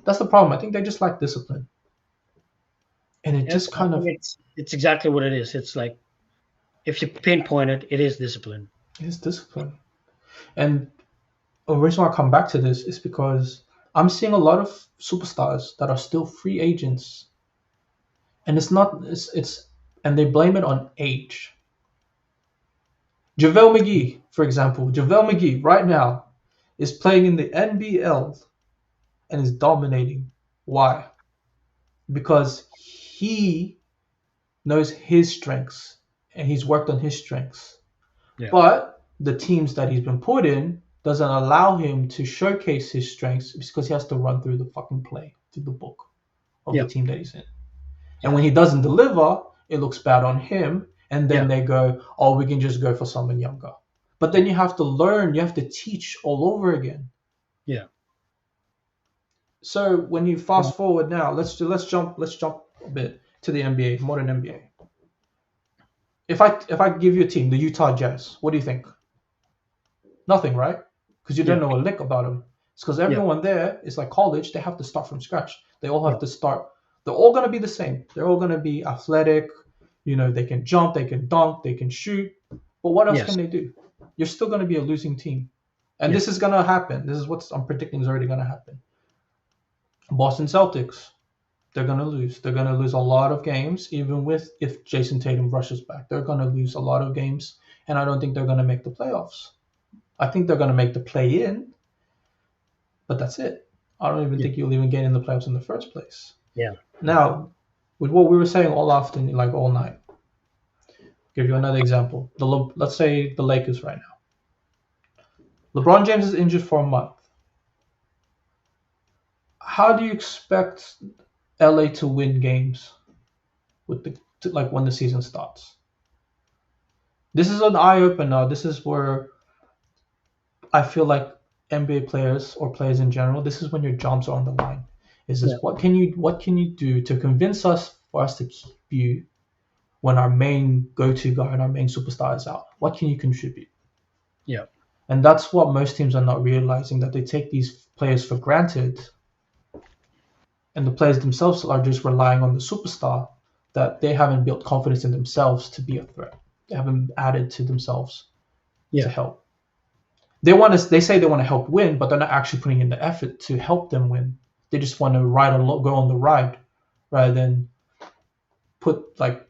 That's the problem. I think they just lack discipline, and it just I kind think of it's exactly what it is. It's like if you pinpoint it, it is discipline. is discipline. And the reason why I come back to this is because I'm seeing a lot of superstars that are still free agents, and it's and they blame it on age. JaVale McGee, for example, JaVale McGee right now is playing in the NBL and is dominating. Why? Because he knows his strengths and he's worked on his strengths. Yeah. But the teams that he's been put in doesn't allow him to showcase his strengths because he has to run through the fucking play, through the book of Yeah. the team that he's in. And when he doesn't deliver, it looks bad on him. And then they go, oh, we can just go for someone younger. But then you have to learn, you have to teach all over again. Yeah. So when you fast forward now, let's jump a bit to the NBA, modern NBA. If I give you a team, the Utah Jazz, what do you think? Nothing, right? Because you don't know a lick about them. It's because everyone there is like college. They have to start from scratch. They all have to start. They're all going to be the same. They're all going to be athletic. They can jump, they can dunk, they can shoot. But what else can they do? You're still going to be a losing team. And this is going to happen. This is what I'm predicting is already going to happen. Boston Celtics, they're going to lose. They're going to lose a lot of games, even if Jason Tatum rushes back. They're going to lose a lot of games, and I don't think they're going to make the playoffs. I think they're going to make the play-in, but that's it. I don't even think you'll even get in the playoffs in the first place. Yeah. Now, with what we were saying all afternoon, like all night, give you another example. Let's say the Lakers right now. LeBron James is injured for a month. How do you expect LA to win games when the season starts? This is an eye opener. This is where I feel like NBA players or players in general, this is when your jobs are on the line. What can you do to convince us for us to keep you when our main go-to guy and our main superstar is out? What can you contribute? Yeah. And that's what most teams are not realizing, that they take these players for granted, and the players themselves are just relying on the superstar, that they haven't built confidence in themselves to be a threat. They haven't added to themselves to Yeah. help. They say they want to help win, but they're not actually putting in the effort to help them win. They just want to go on the ride rather than put like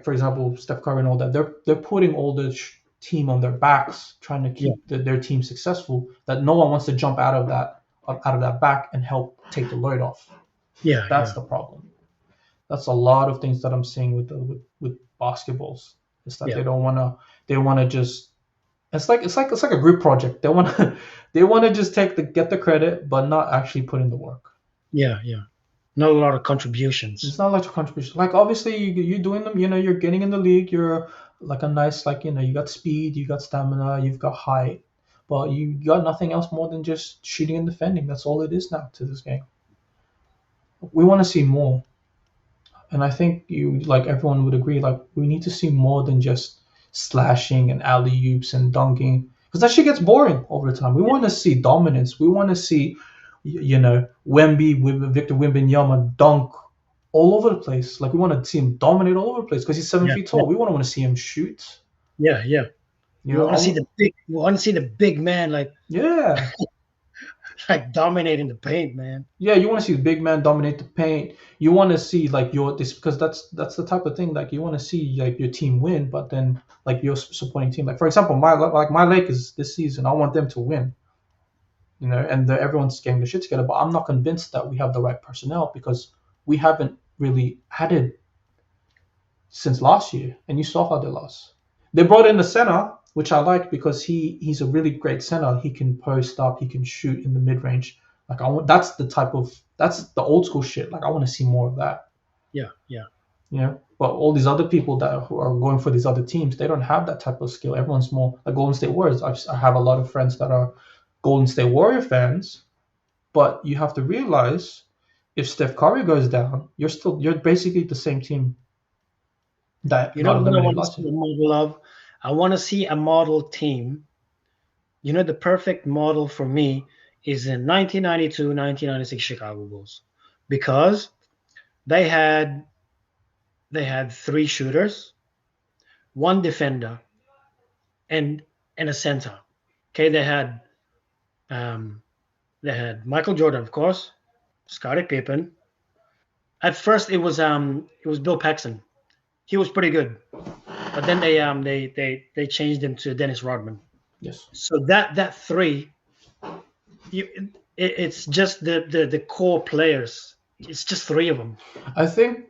for example Steph Curry and all that. They're putting all the team on their backs, trying to Yeah. keep their team successful. That no one wants to jump out of that back and help take the load off. Yeah. That's Yeah. the problem. That's a lot of things that I'm seeing with basketballs. It's that Yeah. they want to just it's like a group project. They want to they want to just get the credit, but not actually put in the work. Yeah. Yeah. Not a lot of It's contributions. not like a contribution. Like obviously you're doing them. You're getting in the league. You're like a nice you got speed, you got stamina, you've got height, but you got nothing else more than just shooting and defending. That's all it is now to this game. We want to see more. And I think everyone would agree, like we need to see more than just slashing and alley oops and dunking, because that shit gets boring over time. We want to see dominance. We want to see, Wemby with Victor Wembanyama dunk all over the place. Like we want to see him dominate all over the place because he's seven Yeah. feet Yeah. tall. We want to see him shoot. Yeah. Yeah. You You know, want to see the big. You want to see the big man yeah. like dominating the paint, man. Yeah, you want to see the big man dominate the paint. You want to see like your this because that's the type of thing, like you want to see like your team win, but then like your supporting team. Like for example, my Lakers this season, I want them to win. And everyone's getting the shit together. But I'm not convinced that we have the right personnel because we haven't really added since last year, and you saw how they lost. They brought in the center, which I like because he's a really great center. He can post up, he can shoot in the mid range. Like that's the old school shit. Like I want to see more of that. Yeah. Yeah. But all these other people who are going for these other teams, they don't have that type of skill. Everyone's more like Golden State Warriors. I have a lot of friends that are Golden State Warrior fans, but you have to realize if Steph Curry goes down, you're basically the same team that You know got what I eliminated want to last see year. a model of? I want to see a model team. The perfect model for me is in 1992, 1996 Chicago Bulls, because they had they had three shooters, one defender, and a center. Okay, um, they had Michael Jordan, of course, Scottie Pippen. At first, it was Bill Paxson. He was pretty good, but then they changed him to Dennis Rodman. Yes. So that three, you, it's just the core players. It's just three of them. I think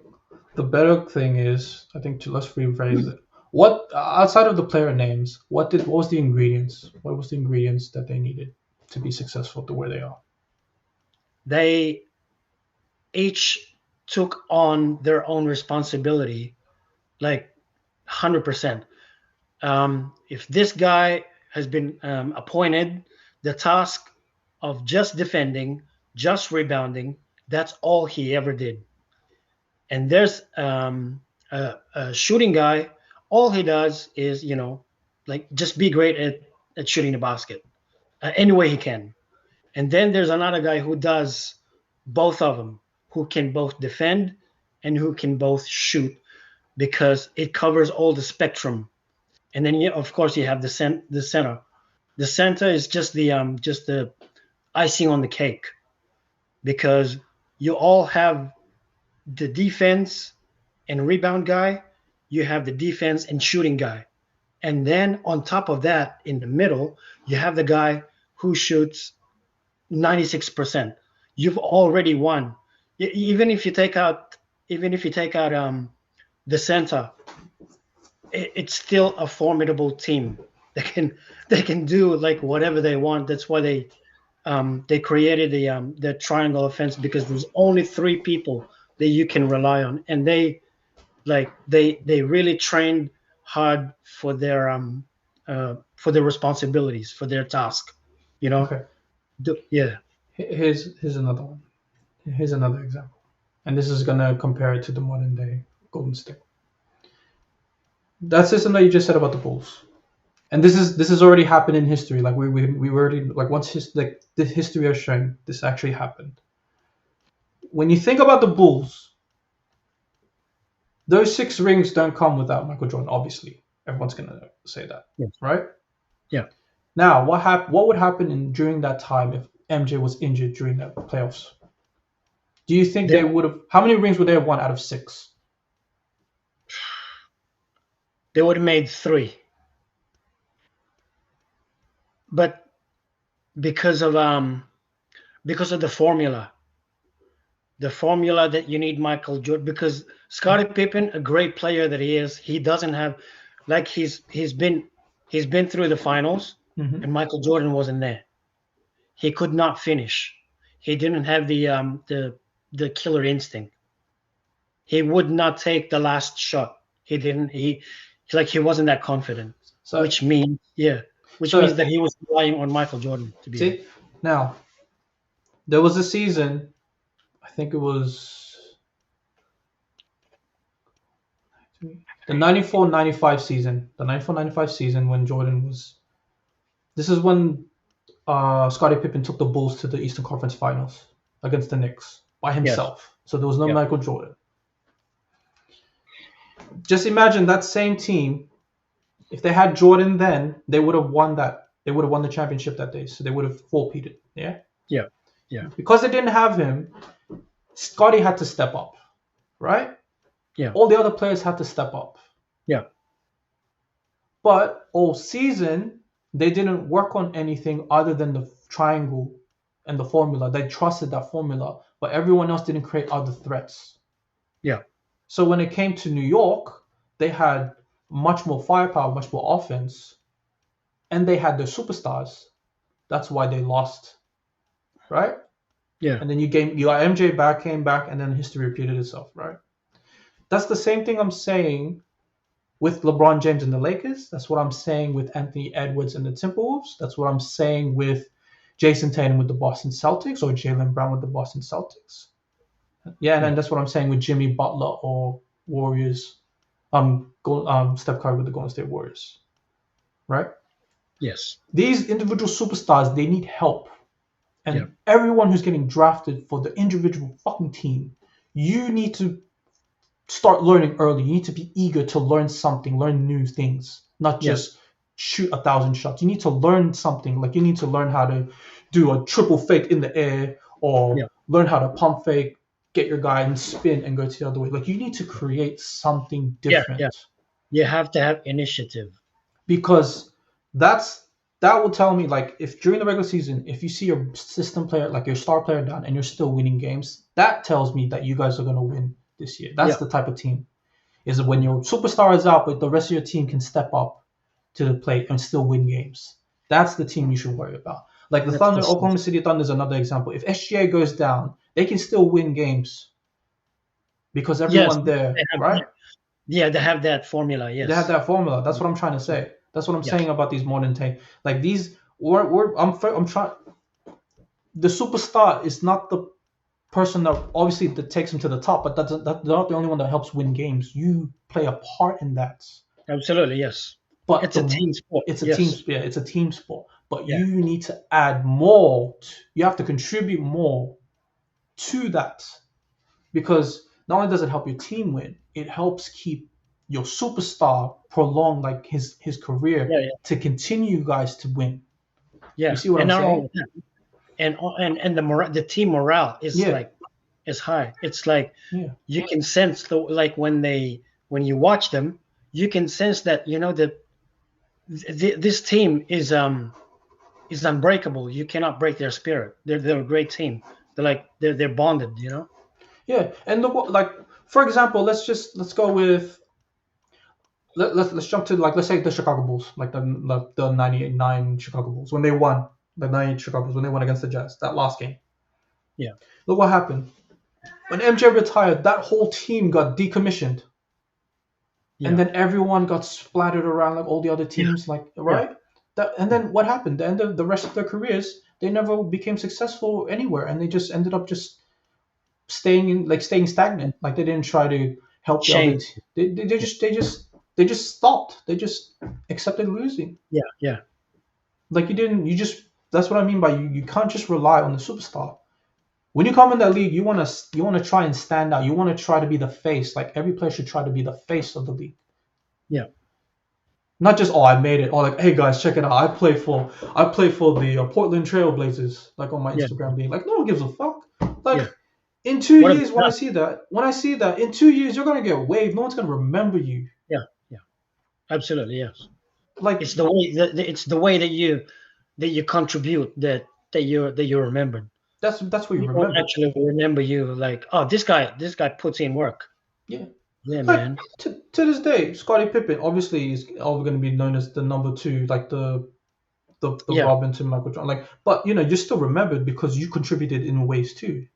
the better thing is, I think let's rephrase it. What outside of the player names, what was the ingredients? What was the ingredients that they needed to be successful to where they are? They each took on their own responsibility, like 100%. If this guy has been appointed the task of just defending, just rebounding, that's all he ever did. And there's a shooting guy, all he does is, like just be great at shooting the basket any way he can. And then there's another guy who does both of them, who can both defend and who can both shoot, because it covers all the spectrum. And then, of course, you have the center. The center is just the icing on the cake, because you all have the defense and rebound guy, you have the defense and shooting guy. And then on top of that, in the middle, you have the guy who shoots 96%. You've already won. Even if you take out the center, it's still a formidable team. They can do like whatever they want. That's why they created the triangle offense, because there's only three people that you can rely on, and they really trained hard for their responsibilities, for their task. You know, Okay. Yeah, Here's another one. Here's another example. and this is gonna compare it to the modern day Golden State. That system that you just said about the Bulls, and this is already happened in history. Like we already like once like the history has shown this actually happened. When you think about the Bulls, those 6 rings don't come without Michael Jordan. Obviously, everyone's gonna say that, Yes. right? Yeah. Now, what would happen during that time if MJ was injured during that playoffs? Do you think They, they would have? How many rings would they have won out of 6? they would have made 3, but because of the formula that you need Michael Jordan, because Scottie Pippen, a great player that he is, he doesn't have, like he's been through the finals, Mm-hmm. and Michael Jordan wasn't there. He could not finish. He didn't have the killer instinct. He would not take the last shot. He didn't. He wasn't that confident, So, which means so that he was relying on Michael Jordan to be there. see now there was a season. I think it was the 94-95 season. The 94-95 season when Jordan was. This is when Scottie Pippen took the Bulls to the Eastern Conference Finals against the Knicks by Yes. himself. So there was no Yeah. Michael Jordan. Just imagine that same team. If they had Jordan then, they would have won that. They would have won the championship that day. So they would have four-peated. Yeah. Yeah. Yeah. Because they didn't have him, Scottie had to step up, right? Yeah. All the other players had to step up. Yeah. But all season, they didn't work on anything other than the triangle and the formula. They trusted that formula, but everyone else didn't create other threats. Yeah. So when it came to New York, they had much more firepower, much more offense, and they had their superstars. That's why they lost, right? Yeah. And then you got MJ back, came back, and then history repeated itself, right? That's the same thing I'm saying with LeBron James and the Lakers. That's what I'm saying with Anthony Edwards and the Timberwolves. That's what I'm saying with Jason Tatum with the Boston Celtics or Jaylen Brown with the Boston Celtics. Yeah, and then that's what I'm saying with Jimmy Butler or Warriors. Steph Curry with the Golden State Warriors, right? Yes. These individual superstars, they need help. And Yeah. everyone who's getting drafted for the individual fucking team, you need to start learning early. You need to be eager to learn something, learn new things, not just shoot 1,000 shots. You need to learn something. Like you need to learn how to do a triple fake in the air or Yeah. learn how to pump fake, get your guy and spin and go to the other way. Like you need to create something different. Yeah. You have to have initiative. Because that will tell me like if during the regular season if you see your system player like your star player down and you're still winning games, that tells me that you guys are going to win this year. That's the type of team is when your superstar is out but the rest of your team can step up to the plate and still win games. That's the team you should worry about. Like the That's Thunder, the- Oklahoma City Thunder is another example. If SGA goes down, they can still win games because everyone there, they have- right? Yeah, they have that formula. Yes. They have that formula. That's what I'm trying to say. That's what I'm Yeah. saying about these modern take. Like these, I'm trying. The superstar is not the person that obviously that takes him to the top, but they're not the only one that helps win games. You play a part in that. Absolutely. Yes. But It's a team sport. It's a Yes. team. Yeah, it's a team sport. But Yeah. you need to add more. You have to contribute more to that because not only does it help your team win, it helps keep your superstar prolong like his career Yeah. to continue you guys to win. Yeah. You see what and I'm not saying? only that, and the team morale is Yeah. is high. It's like Yeah. you can sense when you watch them, you can sense that this team is unbreakable. You cannot break their spirit. They're a great team. They're bonded. Yeah, and like for example, let's go with let's jump to like let's say the Chicago Bulls, like the 98-9 Chicago Bulls when they won the 98 Chicago Bulls when they won against the Jazz that last game. Yeah. Look what happened when MJ retired. That whole team got decommissioned, Yeah. and then everyone got splattered around like all the other teams, like right. And then what happened? The end of the rest of their careers, they never became successful anywhere, and they just ended up just staying stagnant. Like they didn't try to help the other. Change. They just stopped. They just accepted losing. Yeah, yeah, Like you didn't. You just. That's what I mean by you can't just rely on the superstar. When you come in that league, you wanna try and stand out. You wanna try to be the face. Like every player should try to be the face of the league. yeah, Not just I made it. Or like, hey guys, check it out. I play for the Portland Trail Blazers. Like on my yeah, Instagram, being like, no one gives a fuck. Like yeah. in two What have you years, when I done? see that in 2 years you're gonna get waived. No one's gonna remember you. Yeah, yeah. Absolutely, yes. Like It's the way it's the way that you contribute that you're remembered. that's what you People remember. actually remember you like, oh, this guy puts in work. Yeah. Yeah, Like man. to this day, Scottie Pippen obviously is always going to be known as the number two, like the Yeah, Robin to Michael Jordan. Like, but you're still remembered because you contributed in ways too,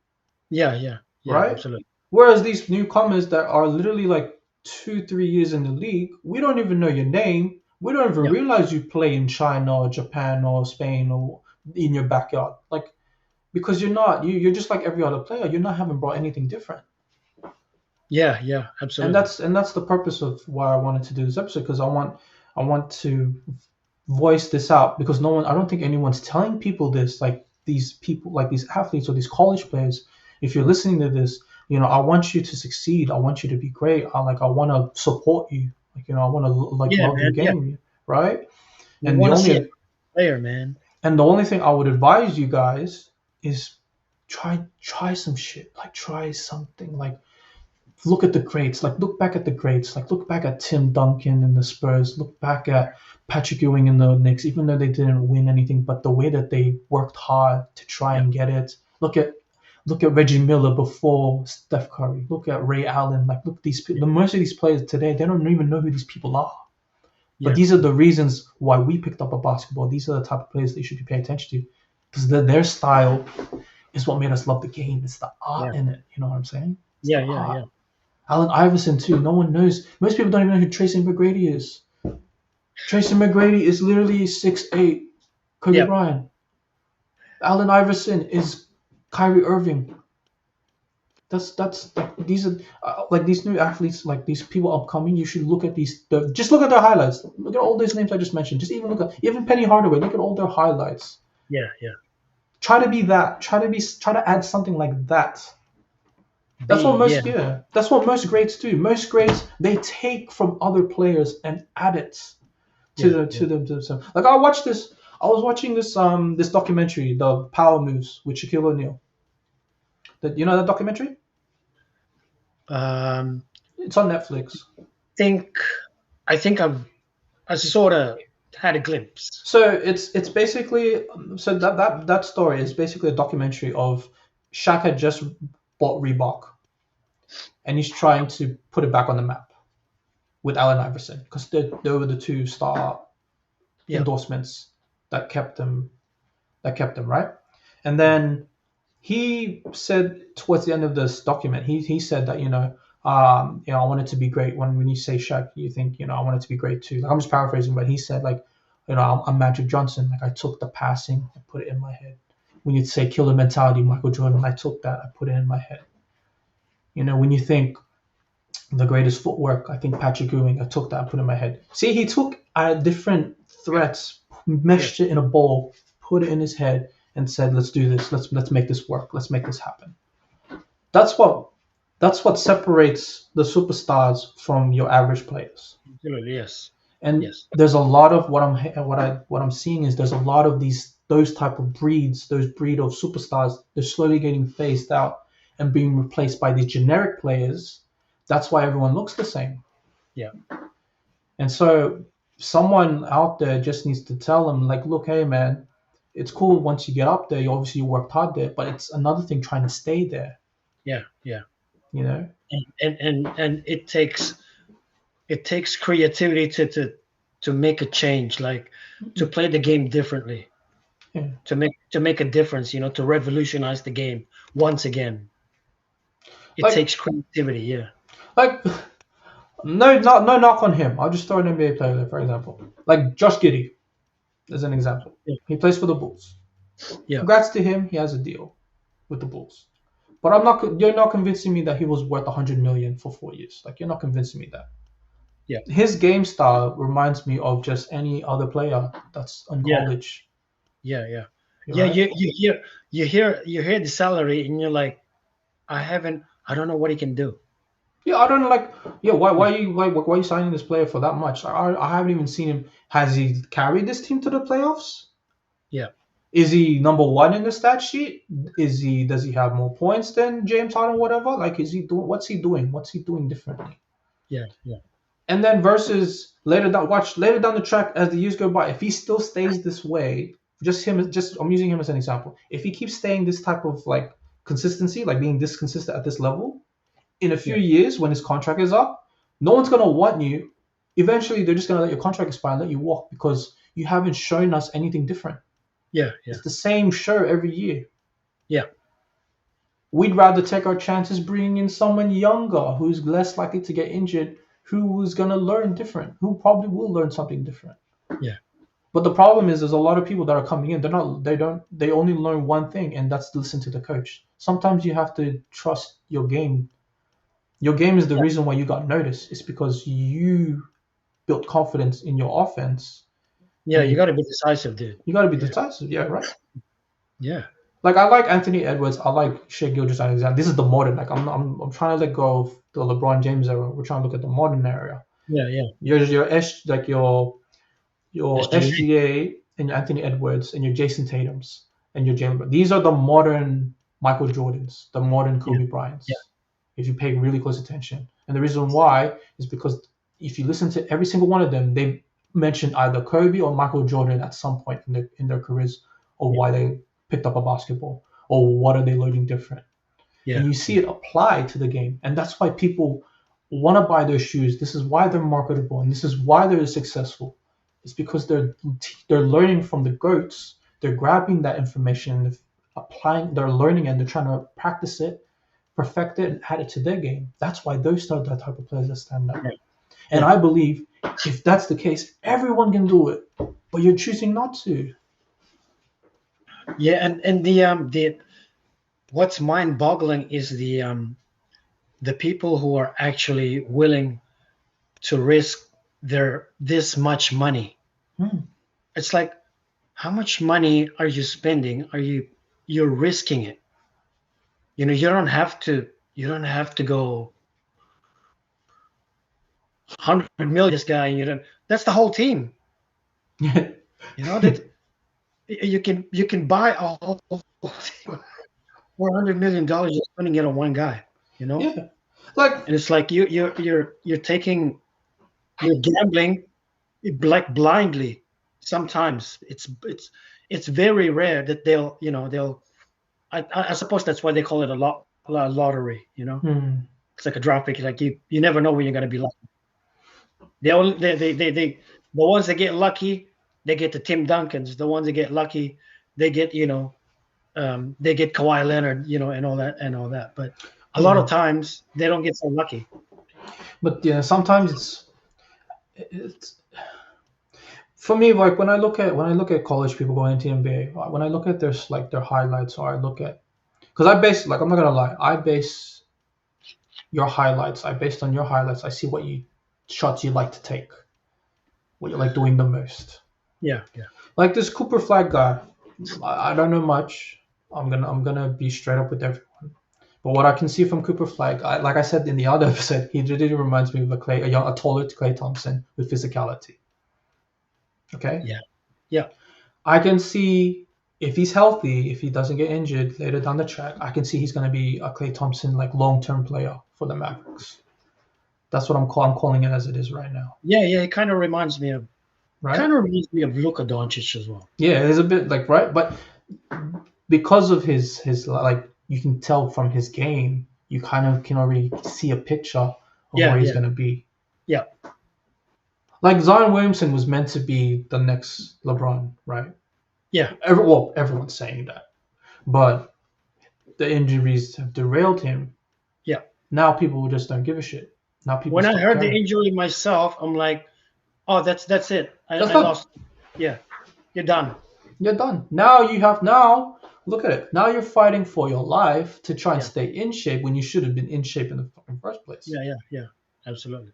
yeah, yeah, yeah. right? Absolutely. Whereas these newcomers that are literally like 2, 3 years in the league, we don't even know your name. We don't even Yeah, realize you play in China or Japan or Spain or in your backyard. Like because you're just like every other player. You're not having brought anything different. yeah, yeah. And Absolutely. that's the purpose of why I wanted to do this episode because I want to voice this out because no one I don't think anyone's telling people this like these people like these athletes or these college players. If you're listening to this, I want you to succeed. I want you to be great. I want to support you. Like I want to like Yeah, love your man. Yeah. game, right? We And the want to see a only player, man. and the only thing I would advise you guys is try some shit. Like try something. Like look at the greats. Like look back at the greats. Like look back at Tim Duncan and the Spurs. Look back at Patrick Ewing and the Knicks, even though they didn't win anything, but the way that they worked hard to try Yeah, and get it. Look at Reggie Miller before Steph Curry. Look at Ray Allen. Like look these the most of these players today, they don't even know who these people are. But yeah, these are the reasons why we picked up a basketball. These are the type of players that you should be paying attention to, because their style is what made us love the game. It's the yeah, art in it. You know what I'm saying? It's the yeah, yeah, art. yeah, Allen Iverson too. No one knows. Most people don't even know who Tracy McGrady is. Tracy McGrady is literally 6'8" Kobe yeah, Bryant. Allen Iverson is Kyrie Irving. That's like these are like these new athletes, like these people upcoming. You should look at just look at their highlights. Look at all these names I just mentioned. Just even look at even Penny Hardaway. Look at all their highlights. yeah, yeah. Try to be that. Try to add something like that. That's what Yeah, most greats do. Most greats they take from other players and add it to yeah, the yeah. to them to themselves. Like I was watching this documentary, the Power Moves with Shaquille O'Neal. That that documentary? Um, It's on Netflix. think I think I sort of had a glimpse. So it's basically so that story is basically a documentary of Shaq had just bought Reebok and he's trying to put it back on the map with Allen Iverson because they were the two star Yeah, endorsements that kept them right. And then he said towards the end of this document, he said that I want it to be great. When you say Shaq, you think I want it to be great too. Like I'm just paraphrasing, but he said like I'm Magic Johnson. Like I took the passing, I put it in my head. When you say killer mentality, Michael Jordan, I took that, I put it in my head. When you think the greatest footwork, I think Patrick Ewing, I took that, I put it in my head. See, he took different threats, yeah, meshed it in a bowl, put it in his head, and said, "Let's do this. Let's make this work. Let's make this happen." That's what that's what separates the superstars from your average players. absolutely. Yes, And yes. there's a lot of what I'm seeing is there's a lot of those type of breeds, those breed of superstars. They're slowly getting phased out and being replaced by these generic players. That's why everyone looks the same. Yeah, And so someone out there just needs to tell them, like, look, hey man, it's cool once you get up there. You obviously worked hard there, but it's another thing trying to stay there. yeah, yeah. You know? And it takes creativity to make a change, like to play the game differently, Yeah. to make a difference. To revolutionize the game once again. It Like, takes creativity. Yeah, like, no knock on him. I'll just throw an NBA player there, for example, like Josh Giddey, as an example. yeah, He plays for the Bulls. yeah, Congrats to him. He has a deal with the Bulls. But I'm not. You're not convincing me that he was worth 100 million for 4 years. Like you're not convincing me that. Yeah. His game style reminds me of just any other player that's in Yeah. college. Yeah. Yeah. You're Yeah. right. You hear the salary, and you're like, I don't know what he can do. Yeah, I don't know, like. Yeah, why Yeah. why are you signing this player for that much? I haven't even seen him. Has he carried this team to the playoffs? Yeah. Is he number one in the stat sheet? Does he have more points than James Harden? Whatever. Like, is he doing? What's he doing? What's he doing differently? Yeah. Yeah. And then versus later down the track as the years go by, if he still stays this way, just I'm using him as an example. If he keeps staying this type of like consistency, like being this consistent at this level, in a few Yeah. years when his contract is up, no one's gonna want you. Eventually, they're just gonna let your contract expire and let you walk because you haven't shown us anything different. Yeah. Yeah. It's the same show every year. Yeah. We'd rather take our chances bringing in someone younger who's less likely to get injured, who is going to learn different, who probably will learn something different. Yeah. But the problem is there's a lot of people that are coming in. They only learn one thing, and that's to listen to the coach. Sometimes you have to trust your game. Your game is the reason why you got noticed. It's because you built confidence in your offense, Yeah. and You got to be decisive, dude. you got to be Yeah. decisive. Yeah, right. Yeah. Like I like Anthony Edwards, I like Shea Gilgeous-Alexander. This is the modern. Like I'm trying to let go of the LeBron James era. We're trying to look at the modern era. Yeah. Yeah. Your S like your SGA. SGA and your Anthony Edwards and your Jason Tatum's and your Jalen Brown. These are the modern Michael Jordans, the modern Yeah. Kobe Bryants. Yeah. If you pay really close attention, and the reason why is because if you listen to every single one of them, they mentioned either Kobe or Michael Jordan at some point in their careers, or Yeah. why they picked up a basketball, or what are they learning different. Yeah. And you see it applied to the game, and that's why people want to buy those shoes. This is why they're marketable, and this is why they're successful. It's because they're learning from the goats. They're grabbing that information, and applying, they're learning, and they're trying to practice it, perfect it, and add it to their game. That's why those are the type of players that stand out. Yeah. And Yeah. I believe if that's the case, everyone can do it, but you're choosing not to. Yeah. And the what's mind-boggling is the people who are actually willing to risk their this much money. Hmm. It's like, how much money are you spending? You're risking it? You don't have to. You don't have to go 100 million this guy. And you don't. That's the whole team. That you can buy a whole team. $400 million just spending it on one guy. Yeah, like And it's like you're taking you're gambling like blindly. Sometimes it's very rare that they'll. I suppose that's why they call it a lottery. It's like a draft pick. Like you never know when you're gonna be lucky. The ones that get lucky, they get the Tim Duncans. The ones that get lucky, they get they get Kawhi Leonard, and all that. But a lot of times they don't get so lucky. but yeah, sometimes it's for me, like when I look at college people going into NBA, when I look at their highlights, or I look at, because I base, like, I'm not gonna lie, I base your highlights. I based on your highlights. I see what you shots you like to take, what you like doing the most. Yeah, yeah, Like this Cooper Flag guy, I don't know much. I'm gonna be straight up with everyone. But what I can see from Cooper Flag, like I said in the other episode, he really reminds me of a taller Clay Thompson with physicality. Okay. yeah, yeah, I can see if he's healthy, if he doesn't get injured later down the track, I can see he's going to be a Clay Thompson like long-term player for the Mavericks. That's what I'm calling it as it is right now, yeah, yeah. It kind of reminds me of right? Luka Doncic as well. Yeah, it is a bit like, right, but because of his like, you can tell from his game, you kind of can already see a picture of Yeah, where he's yeah, going to be. yeah, Like Zion Williamson was meant to be the next LeBron, right? yeah, Everyone's saying that, but the injuries have derailed him. yeah. Now people just don't give a shit. Now people When I stop heard the caring. injury myself, I'm like, oh, that's it. I That's done. lost. Yeah, you're done. You're done. Now Look at it. Now you're fighting for your life to try and Yeah, stay in shape when you should have been in shape in the fucking first place. yeah, yeah, yeah. Absolutely.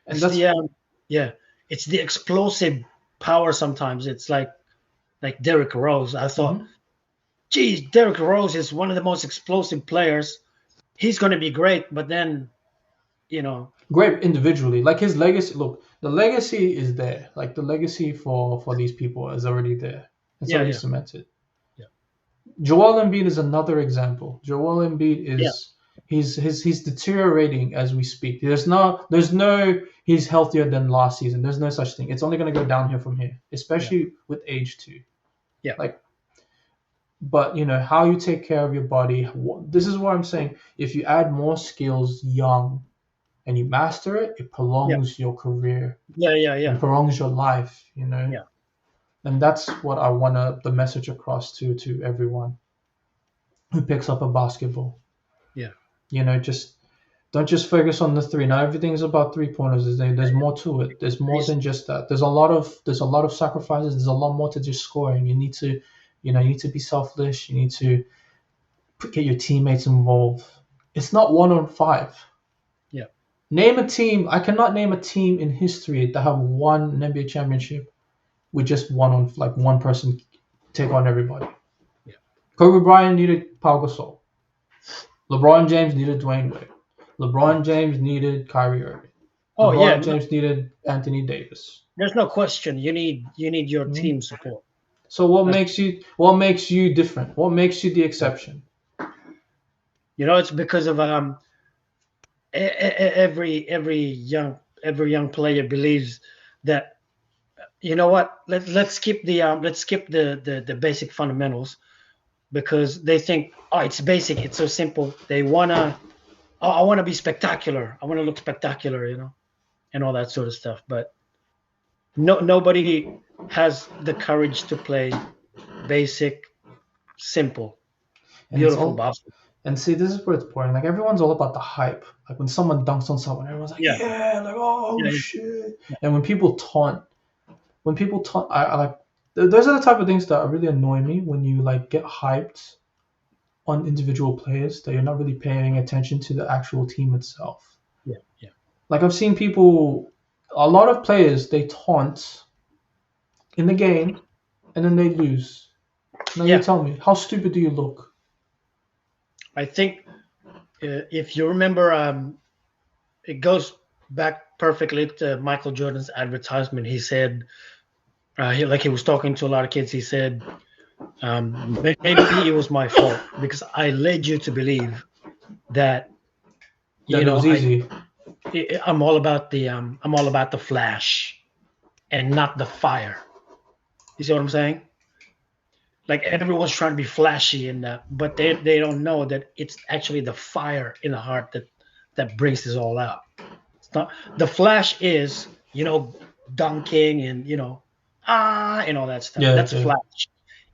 And It's that's the yeah, it's the explosive power. Sometimes it's like Derrick Rose. I thought, mhm. geez, Derrick Rose is one of the most explosive players. He's going to be great, but then you know, Great individually. Like his legacy. Look, the legacy is there. Like the legacy for these people is already there. It's yeah, already yeah, cemented. yeah, Joel Embiid is another example. Joel Embiid yeah, is he's deteriorating as we speak. There's no he's healthier than last season. There's no such thing. It's only gonna go downhill from here, yeah, especially with age too. yeah, Like, but how you take care of your body. This is what I'm saying. If you add more skills young and you master it, it yeah, prolongs your career yeah, yeah, and yeah, prolongs your life. yeah, And that's what I wanna the message across to everyone who picks up a basketball. yeah, Just don't just focus on the three. Now everything's about 3 pointers. There's more to it. There's more He's- than just that. There's a lot of sacrifices. There's a lot more to just scoring. You need to be selfless. You need to get your teammates involved. It's not 1 on 5. yeah. Name a team. I cannot name a team in history that have won an NBA championship with just one person take on everybody. Yeah. Kobe Bryant needed Pau Gasol. LeBron James needed Dwayne Wade. Yeah. LeBron James needed Kyrie Irving. Oh yeah, LeBron James needed Anthony Davis. there's no question. You need your Mhm. team support. So what That's, makes you different? What makes you the exception? it's because of every young player believes that what let's skip the basic fundamentals because they think, oh, it's basic, it's so simple. They wanna, oh, I want to be spectacular, I want to look spectacular, and all that sort of stuff. But nobody has the courage to play basic, simple, And it's beautiful all basketball. and see, this is where it's boring. Like everyone's all about the hype. Like when someone dunks on someone, everyone's like, Yeah, yeah, like oh yeah, shit. yeah, And when people taunt, I like those are the type of things that really annoy me when you like get hyped on individual players that you're not really paying attention to the actual team itself. yeah, yeah, Like I've seen people, a lot of players, they taunt in the game and then they lose. Now you yeah. tell me, how stupid do you look? I think if you remember, it goes back perfectly to Michael Jordan's advertisement. He said, he was talking to a lot of kids. He said, maybe it was my fault because I led you to believe that That it was I easy. I'm all about the flash and not the fire. You see what I'm saying? Like everyone's trying to be flashy and that, but they don't know that it's actually the fire in the heart that brings this all out. It's not the flash is dunking and and all that stuff. Yeah, That's yeah, flash.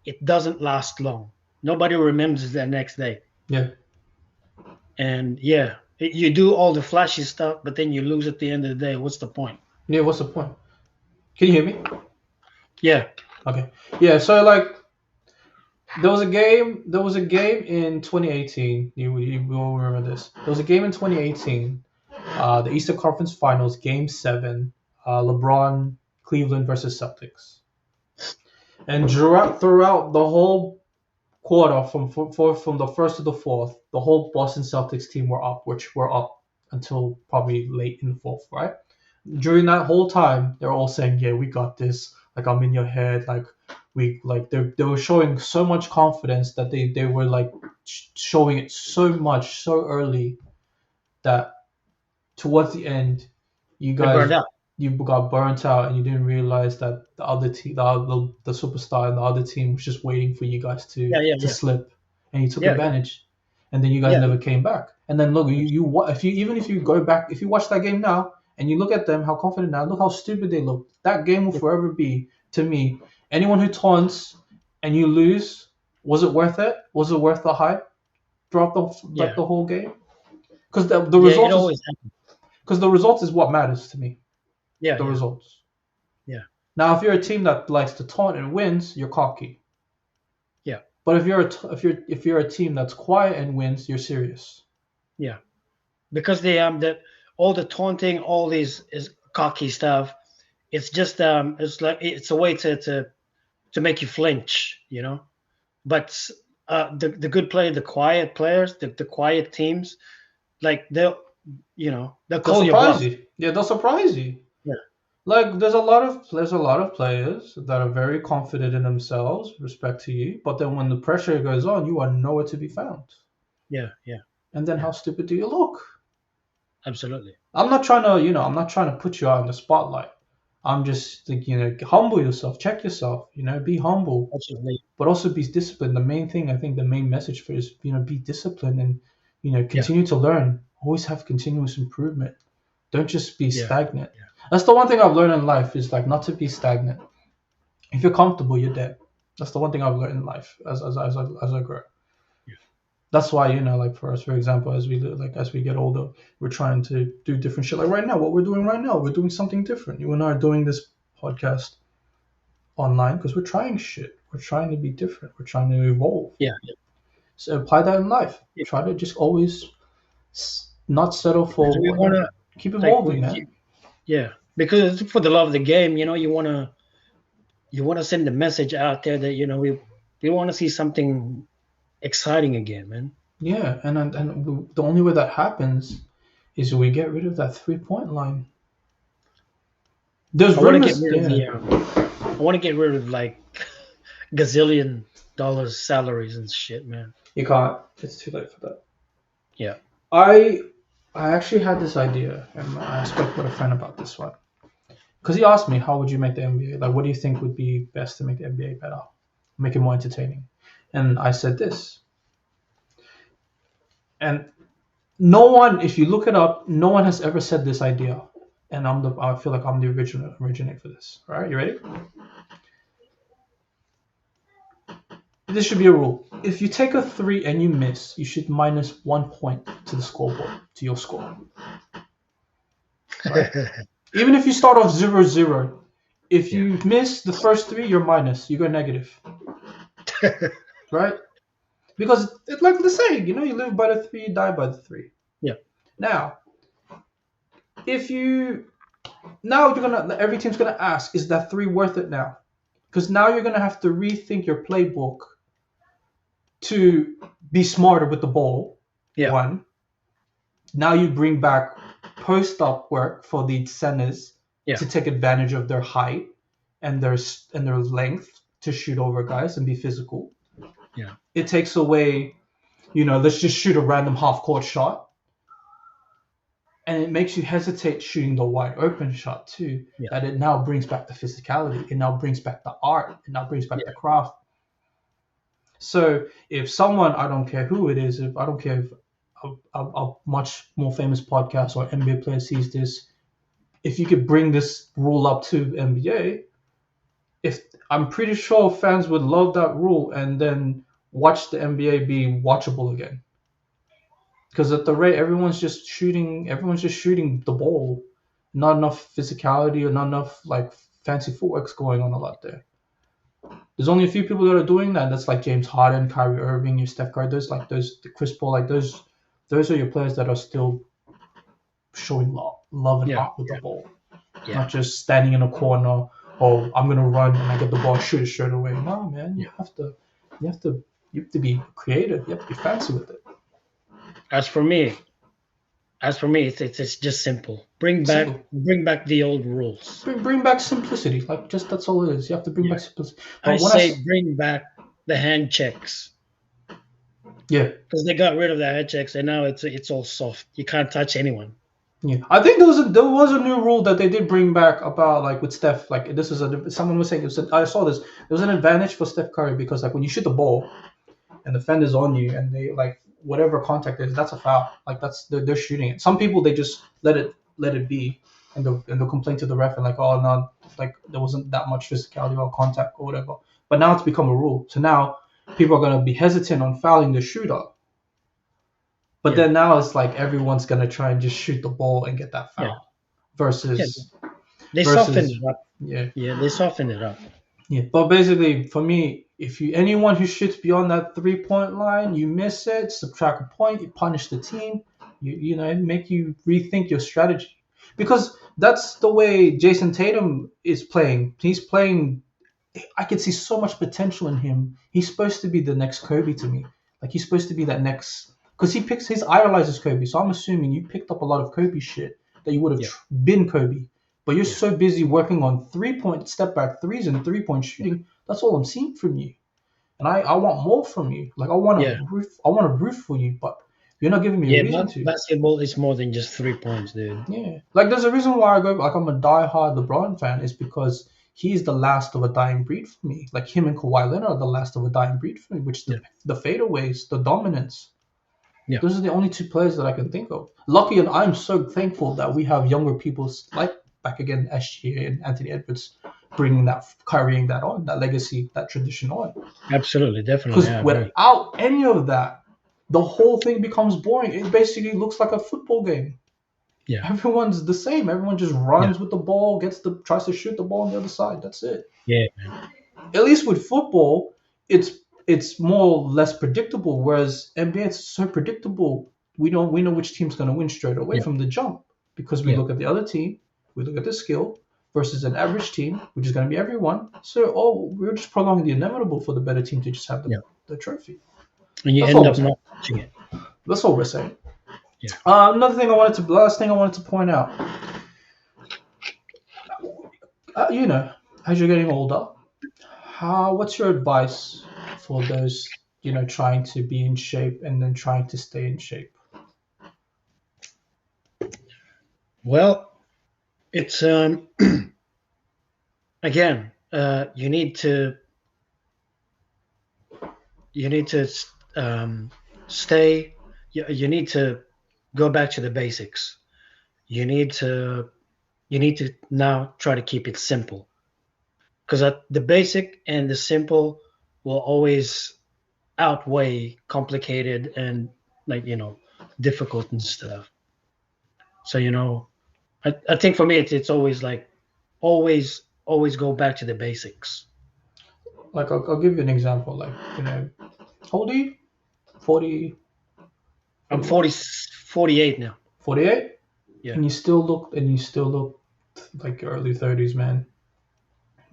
It doesn't last long. Nobody remembers the next day. yeah. And yeah, you do all the flashy stuff, but then you lose at the end of the day. What's the point? Yeah, what's the point? Can you hear me? Yeah, Okay. Yeah, so like there was a game in 2018. You will remember this. There was a game in 2018, the Eastern Conference Finals, Game 7, LeBron, Cleveland versus Celtics. And throughout the whole quarter, from the first to the fourth, the whole Boston Celtics team which were up until probably late in the fourth, right? During that whole time, they're all saying, "Yeah, we got this. Like I'm in your head. Like they were showing so much confidence that they were like showing it so much so early that towards the end, you they guys burned out. you got burnt out and you didn't realize that the other team, the superstar and the other team was just waiting for you guys to Yeah, yeah, to yeah, slip, and you took yeah, yeah, advantage, and then you guys yeah, never came back. And then look, if you go back, if you watch that game now and you look at them, how confident now, look how stupid they look. That game will yeah, forever be to me. Anyone who taunts and you lose, was it worth it? Was it worth the hype throughout yeah, the whole game? Because the yeah. It result is always happens. because the result is what matters to me. Yeah, The yeah, results. yeah, Now, if you're a team that likes to taunt and wins, you're cocky. yeah. But if you're a team that's quiet and wins, you're serious. Yeah, because the all the taunting, all these is cocky stuff. It's just it's like it's a way to make you flinch, you know. But the good player, the quiet players, the quiet teams, like they'll They'll call your surprise bluff. you. Yeah, they'll surprise you. Yeah, Like there's a lot of players that are very confident in themselves, respect to you, but then when the pressure goes on, you are nowhere to be found. yeah, yeah, And then yeah. how stupid do you look? Absolutely. I'm not trying to, I'm not trying to put you out in the spotlight. I'm just thinking, humble yourself, check yourself, be humble, Absolutely. but also be disciplined. The main thing, I think, the main message for is, be disciplined and, Yeah, continue to learn. Always have continuous improvement. Don't just be yeah, stagnant. yeah, That's the one thing I've learned in life is like not to be stagnant. If you're comfortable, you're dead. That's the one thing I've learned in life as I grow. yeah, That's why, like for us, for example, as we get older, we're trying to do different shit. Like right now, what we're doing right now, we're doing something different. You and I are doing this podcast online because we're trying shit. We're trying to be different. We're trying to evolve. yeah, So apply that in life. yeah. Try to just always not settle Because for we want to keep like evolving, man. yeah, because for the love of the game, you want to send a message out there that we want to see something exciting again, man. Yeah, and the only way that happens is we get rid of that 3 point line. There's I want to get rumors, rid of yeah. I want to get rid of like gazillion dollars salaries and shit, man. You can't. It's too late for that. Yeah. I I actually had this idea, and I spoke with a friend about this one because he asked me, "How would you make the NBA? Like, what do you think would be best to make the NBA better, make it more entertaining?" And I said this, and no one, if you look it up, no one has ever said this idea, and I feel like I'm the originate for this. All right, you ready? This should be a rule. If you take a three and you miss, you should minus 1 point to the scoreboard, to your score. Right? Even if you start off 0-0, if you miss the first three, you're minus. You go negative. Right? Because it's like the saying, you live by the three, you die by the three. Yeah. Now, if you every team's gonna ask, is that three worth it now? Because now you're gonna have to rethink your playbook to be smarter with the ball. Yeah. One. Now you bring back post-up work for the centers to take advantage of their height and their length to shoot over guys and be physical. Yeah. It takes away, let's just shoot a random half-court shot. And it makes you hesitate shooting the wide open shot too. Yeah. That it now brings back the physicality. It now brings back the art. It now brings back the craft. So if someone, I don't care who it is, I don't care if a much more famous podcast or NBA player sees this, if you could bring this rule up to NBA, I'm pretty sure fans would love that rule and then watch the NBA be watchable again. Because at the rate everyone's just shooting the ball, not enough physicality or not enough like fancy footwork's going on a lot there. There's only a few people that are doing that. That's like James Harden, Kyrie Irving, your Steph Curry. Those Chris Paul, like those are your players that are still showing love and art with the ball, not just standing in a corner. Oh, I'm gonna run and I get the ball, shoot it straight away. No, man, you have to be creative. You have to be fancy with it. As for me, it's just simple. Bring back the old rules. Bring back simplicity. Like just that's all it is. You have to bring back simplicity. But bring back the hand checks. Yeah. Because they got rid of the hand checks and now it's all soft. You can't touch anyone. Yeah, I think there was a new rule that they did bring back about like with Steph. Like this is someone was saying I saw this. There was an advantage for Steph Curry because like when you shoot the ball, and the defender's on you, and they like whatever contact is, that's a foul. Like they're shooting it. Some people they just let it be, and they'll complain to the ref and like, oh no, like there wasn't that much physicality or contact or whatever. But now it's become a rule. So now people are gonna be hesitant on fouling the shooter. But then now it's like everyone's gonna try and just shoot the ball and get that foul. They softened it up. Yeah. Yeah, they softened it up. Yeah, but basically for me, If you anyone who shoots beyond that 3 point line, you miss it, subtract a point, you punish the team. It make you rethink your strategy because that's the way Jason Tatum is playing. He's playing. I can see so much potential in him. He's supposed to be the next Kobe to me. Like he's supposed to be that next because his idolizes Kobe. So I'm assuming you picked up a lot of Kobe shit that you would have Yeah. been Kobe. But you're Yeah. so busy working on 3 point step back threes and 3 point shooting. That's all I'm seeing from you. And I want more from you. Like Yeah. I want to root for you, but you're not giving me a Yeah. reason to. Basketball is more than just 3 points, dude. Yeah. Like there's a reason why I go like I'm a diehard LeBron fan is because he's the last of a dying breed for me. Like him and Kawhi Leonard are the last of a dying breed for me, which Yeah. the fadeaways, the dominance. Yeah. Those are the only two players that I can think of. Lucky and I'm so thankful that we have younger people like back again SGA and Anthony Edwards bringing that carrying that on, that legacy, that tradition on. Absolutely. Definitely. Because I agree. without any of that, the whole thing becomes boring. It basically looks like a football game. Yeah. Everyone's the same. Everyone just Yeah. runs with the ball, tries to shoot the ball on the other side. That's it. Yeah, man. At least with football, it's more or less predictable. Whereas NBA, it's so predictable. We know which team's going to win straight away Yeah. from the jump because we Yeah. look at the other team, we look at the skill versus an average team, which is going to be everyone. So we're just prolonging the inevitable for the better team to just have Yeah. the trophy. And you That's end all up we're saying. not watching it. That's all we're saying. Yeah. Last thing I wanted to point out. As you're getting older, what's your advice for those, trying to be in shape and then trying to stay in shape? Well, it's again, you need to stay. You need to go back to the basics. You need to now try to keep it simple because the basic and the simple will always outweigh complicated and difficult and stuff. So I think for me it's always like always go back to the basics. Like I'll give you an example. Like how old are you? 40, I'm 41? 48 now. 48? Yeah. And you still look like your early 30s, man.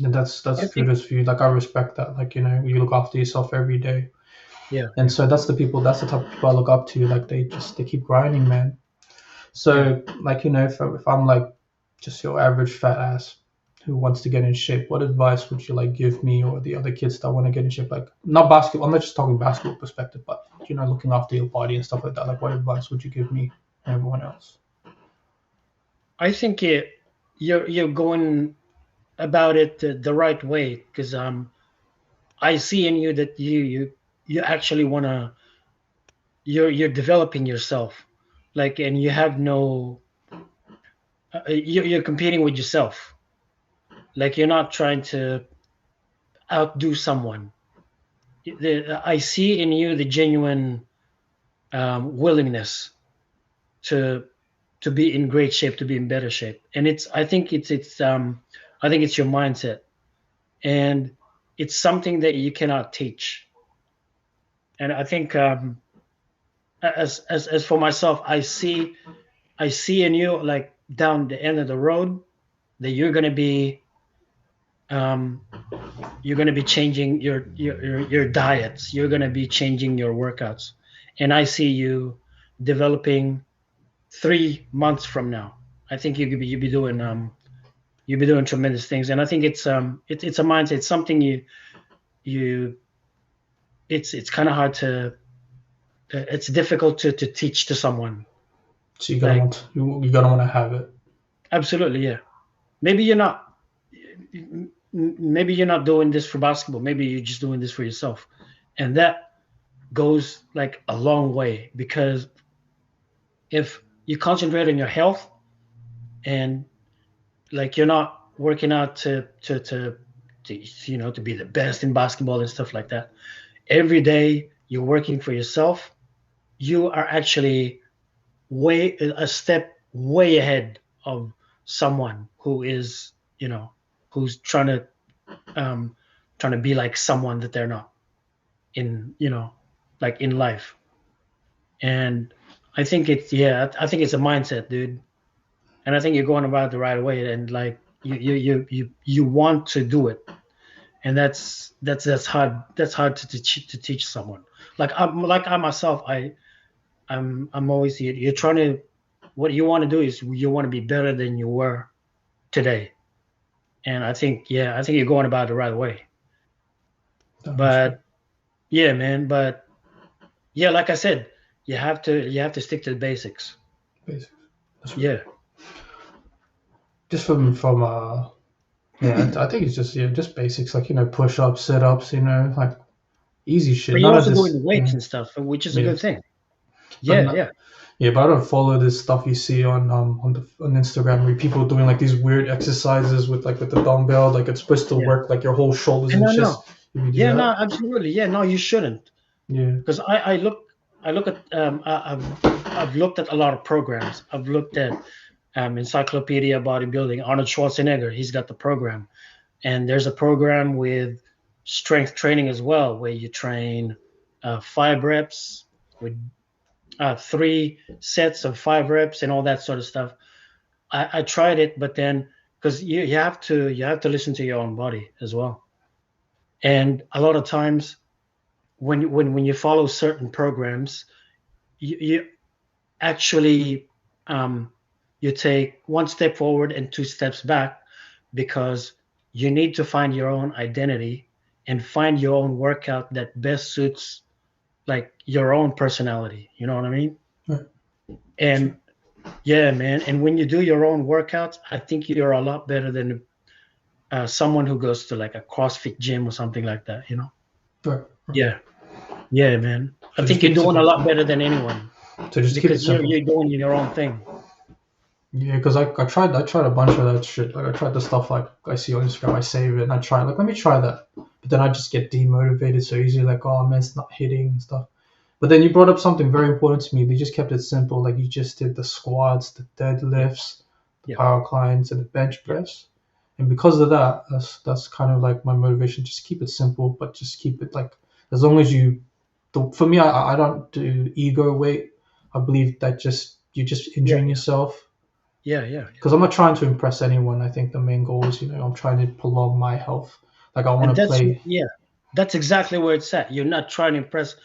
And that's I think kudos for you. Like I respect that. Like you look after yourself every day. yeah. And so that's the type of people I look up to. Like they keep grinding, man. So like if I'm like just your average fat ass who wants to get in shape, what advice would you like give me or the other kids that want to get in shape? Like not basketball. I'm not just talking basketball perspective, but looking after your body and stuff like that. Like what advice would you give me and everyone else? I think you're going about it the right way because I see in you that you actually want to you're developing yourself like and you have no you're competing with yourself like you're not trying to outdo someone. I see in you the genuine willingness to be in great shape, to be in better shape, and I think it's your mindset, and it's something that you cannot teach. And I think as for myself, I see in you like down the end of the road that um, you're going to be changing your diets. You're going to be changing your workouts, and I see you developing 3 months from now. I think you'll be doing tremendous things, and I think it's a mindset. It's something you it's kind of hard to it's difficult to teach to someone. So Like you're gonna want to have it. absolutely, yeah. Maybe you're not maybe you're not doing this for basketball. Maybe you're just doing this for yourself, and that goes like a long way because if you concentrate on your health and like you're not working out to be the best in basketball and stuff like that. Every day you're working for yourself. You are actually way a step way ahead of someone who is who's um, trying to be like someone that they're not in, like in life. And I think I think it's a mindset, dude. And I think you're going about it the right way, and like you want to do it, and that's hard. That's hard to teach someone. Like I myself, I'm always you're trying to, what you want to do is you want to be better than you were today. And I think you're going about it the right way. That was good. But yeah, man, but yeah, like I said, you have to stick to the basics. Basics. That's right. Yeah. Just from yeah, I think it's just basics like push ups, sit ups, like easy shit. But you're None of also this. doing the weights and stuff, which is a Yeah, good thing. but Yeah, yeah. yeah, but I don't follow this stuff you see on Instagram where people doing like these weird exercises with the dumbbell, like it's supposed to Yeah. work like your whole shoulders and No, chest. no. If you do Yeah, no, that, absolutely. Yeah, no, you shouldn't. yeah, Because I look at I've looked at a lot of programs. I've looked at Encyclopedia Bodybuilding. Arnold Schwarzenegger, he's got the program, and there's a program with strength training as well, where you train 5 reps with 3 sets of 5 reps and all that sort of stuff. I tried it, but then because you have to listen to your own body as well, and a lot of times when you follow certain programs, you actually you take 1 step forward and 2 steps back, because you need to find your own identity and find your own workout that best suits like your own personality. You know what I mean? right. And yeah, man. And when you do your own workouts, I think you're a lot better than someone who goes to like a CrossFit gym or something like that. Right. Yeah, yeah, man. I So just think keep you're it doing a simple. lot better than anyone, So just keep it because you're simple. you're doing your own thing. Yeah, because I tried a bunch of that shit. Like I tried the stuff like I see on Instagram, I save it and I try like let me try that. But then I just get demotivated so easily, like, oh man, it's not hitting and stuff. But then you brought up something very important to me. They just kept it simple. Like you just did the squats, the Yeah, deadlifts, the yeah, power climbs, and the bench yeah, press. And because of that, that's kind of like my motivation. Just keep it simple, but just keep it like as long as for me, I don't do ego weight. I believe that you're just yeah, injuring yourself yeah, yeah. because I'm not trying to impress anyone. I think the main goal is, I'm trying to prolong my health. Like I And want to that's play. yeah, that's exactly where it's at. You're not trying to impress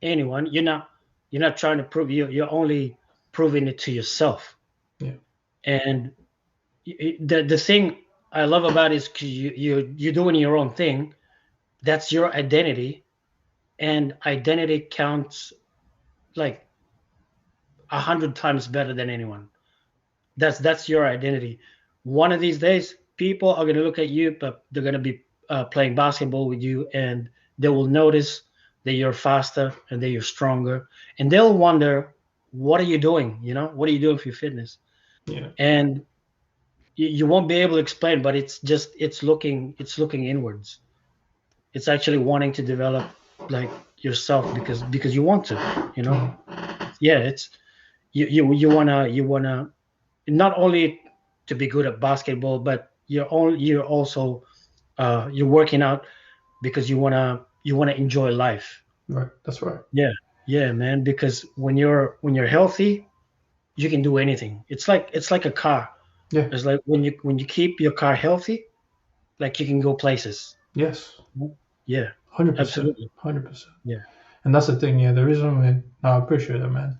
anyone. You're not trying to prove you're only proving it to yourself. Yeah, And the thing I love about it is 'cause you're doing your own thing. That's your identity, and identity counts like 100 times better than anyone. That's your identity. One of these days, people are gonna look at you, but they're gonna be playing basketball with you, and they will notice that you're faster and that you're stronger, and they'll wonder, what are you doing? What are you doing for your fitness? yeah, And you won't be able to explain, but it's looking inwards. It's actually wanting to develop like yourself, because you want to. yeah, Yeah, it's you wanna not only to be good at basketball, but you're also you're working out because you wanna enjoy life. right. That's right. Yeah, yeah, man. Because when you're healthy, you can do anything. It's like a car. Yeah, It's like when you keep your car healthy, like you can go places. yes, Yeah, 100%, absolutely. 100%. Yeah, And that's the thing. Yeah, the reason no, I appreciate that, man.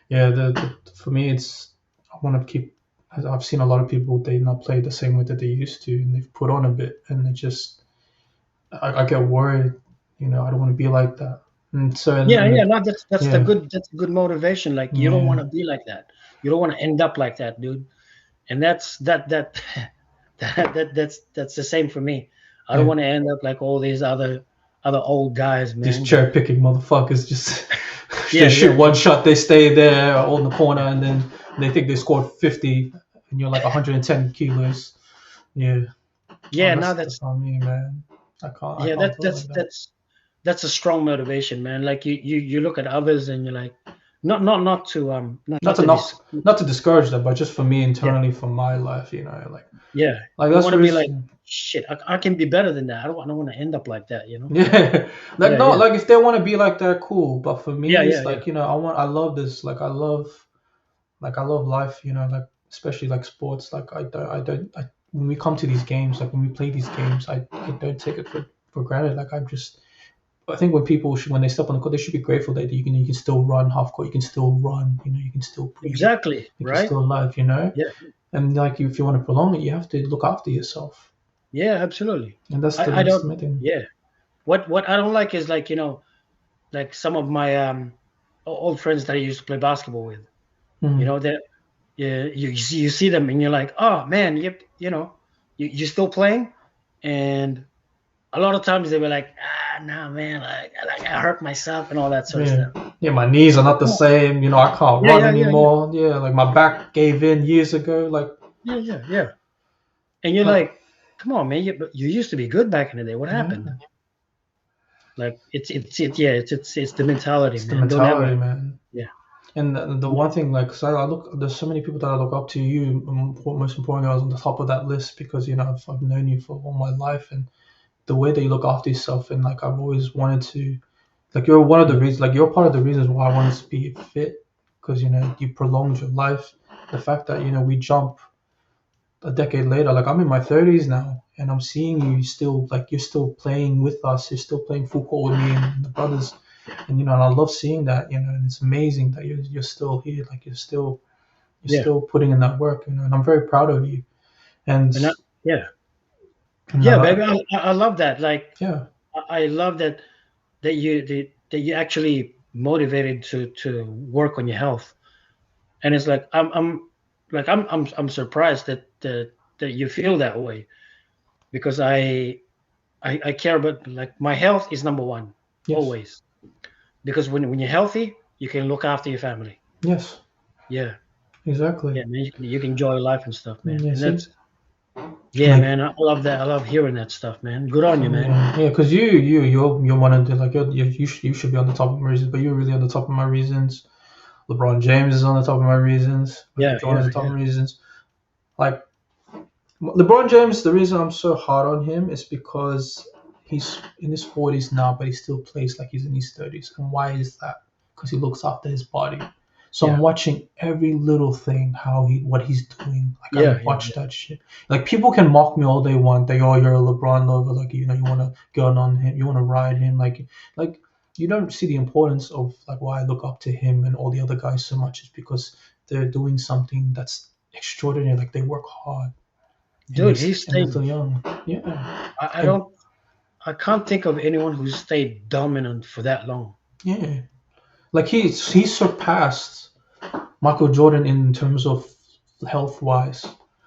Yeah, for me, I want to keep. I've seen a lot of people they not play the same way that they used to, and they've put on a bit, and I get worried. I don't want to be like that. And so, yeah, yeah. No, yeah, that's a good motivation. Like you don't yeah, want to be like that. You don't want to end up like that, dude. And that's the same for me. I don't yeah. want to end up like all these other old guys, These man. cherry picking motherfuckers just they Yeah, yeah, shoot one shot, they stay there on the corner, and then they think they scored 50, and you're like 110 kilos. Yeah, oh, yeah. that's No, that's not me, man. I yeah, can't do it like that. that's a strong motivation, man. Like you look at others and you're like, not to Not not to to not dis not to discourage them, but just for me yeah, internally, for my life, like yeah. like You that's want the to be like reason. shit, I can be better than that. I don't want to end up like that, you know? Yeah, like Yeah, no, yeah, like if they want to be like that, cool. But for yeah, me, yeah, it's yeah, like I love this. Like I love life. Like especially like sports. Like I don't. When we come to these games, like when we play these games, I don't take it for granted. Like I think when they step on the court, they should be grateful that you can still run half court. You can still run. You can still breathe. exactly, Like you're right? still alive. Yeah, And like if you want to prolong it, you have to look after yourself. yeah, absolutely. And that's I that's don't, the main thing. yeah. What I don't like is like, like some of my old friends that I used to play basketball with, Mm. that you see them and you're like, oh man, you're still playing, and a lot of times they were like, no man, like I hurt myself and all that sort of Yeah. stuff. Yeah, my knees are Like, not the come on. same. I can't Yeah, run yeah, yeah, yeah, anymore. Yeah, like my back gave in years ago. yeah, yeah, yeah. And you're Like, like, come on, man, you used to be good back in the day. What happened? yeah, Like yeah, it's the mentality, it's the man. Don't ever, mentality, man. yeah, And the one thing, like, 'cause I look, there's so many people that I look up to. Most importantly, I was on the top of that list because I've known you for all my life, and the way that you look after yourself, and like I've always wanted to, like you're one of the reasons, like you're part of the reasons why I wanted to be fit, because you prolonged your life. The fact that we jump a decade later, like I'm in my 30s now, and I'm seeing you still, like you're still playing with us, you're still playing full court with me and the brothers, and I love seeing that, and it's amazing that you're still here, like you're yeah. still putting in that work, and I'm very proud of you, and And yeah, and yeah, baby, I love that. Like, yeah, I love that you actually motivated to work on your health. And it's like I'm surprised that you feel that way, because I care about, like, my health is number one yes, always, because when you're healthy you can look after your family. yes, Yeah, exactly. yeah, man, you can enjoy life and stuff, man. Yeah, And see, that's, yeah, like man, I love that. I love hearing that stuff, man. Good on you, man. yeah, because you're one of the, like you should be on the top of my reasons, but you're really on the top of my reasons. LeBron James is on the top of my reasons. Michael Yeah, Jordan's yeah, on the top yeah, of my reasons. Like LeBron James, the reason I'm so hard on him is because he's in his 40s now, but he still plays like he's in his 30s. And why is that? Because he looks after his body. So I'm yeah, watching every little thing, what he's doing. Like I yeah, yeah, watch that shit. Like people can mock me all they want. You're a LeBron lover. Like you want to go on him, you want to ride him. Like you don't see the importance of like why I look up to him and all the other guys so much is because they're doing something that's extraordinary. Like they work hard and dude. He they're stayed. still young. Yeah, I like don't. I can't think of anyone who's stayed dominant for that long. yeah, like he surpassed Michael Jordan in terms of health wise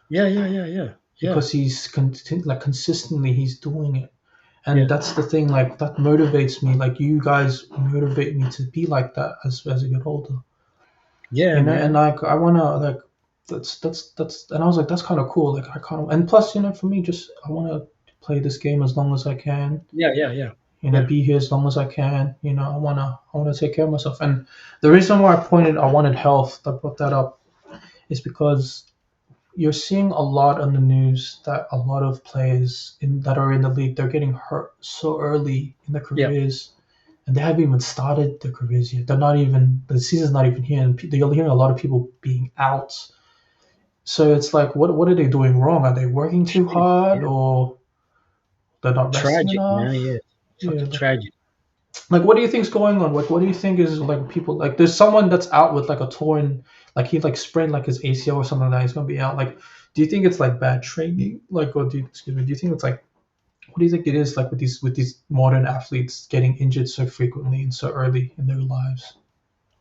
Yeah, yeah, yeah, yeah, yeah, because like consistently he's doing it, and yeah, that's the thing. Like that motivates me. Like you guys motivate me to be like that as I get older. yeah, And man. like I wanna like that's and I was like that's kind of cool. Like I kind of and plus for me just I wanna play this game as long as I can. Yeah, yeah, yeah, yeah, Be here as long as I can. I wanna take care of myself. And the reason why I wanted health, I brought that up, is because you're seeing a lot on the news that a lot of players that are in the league, they're getting hurt so early in their yeah, careers, and they haven't even started their careers yet. They're not even the season's not even here, and you're hearing a lot of people being out. So it's like, what are they doing wrong? Are they working too hard, yeah. or they're not resting Tragic, man. enough? Yeah, Yeah, fucking tragic. like what do you think's going on? Like what do you think is like people like there's someone that's out with like a torn like he like sprained like his ACL or something like that. He's gonna be out. Like do you think it's like bad training? Like or do you think it's like what do you think it is like with these modern athletes getting injured so frequently and so early in their lives?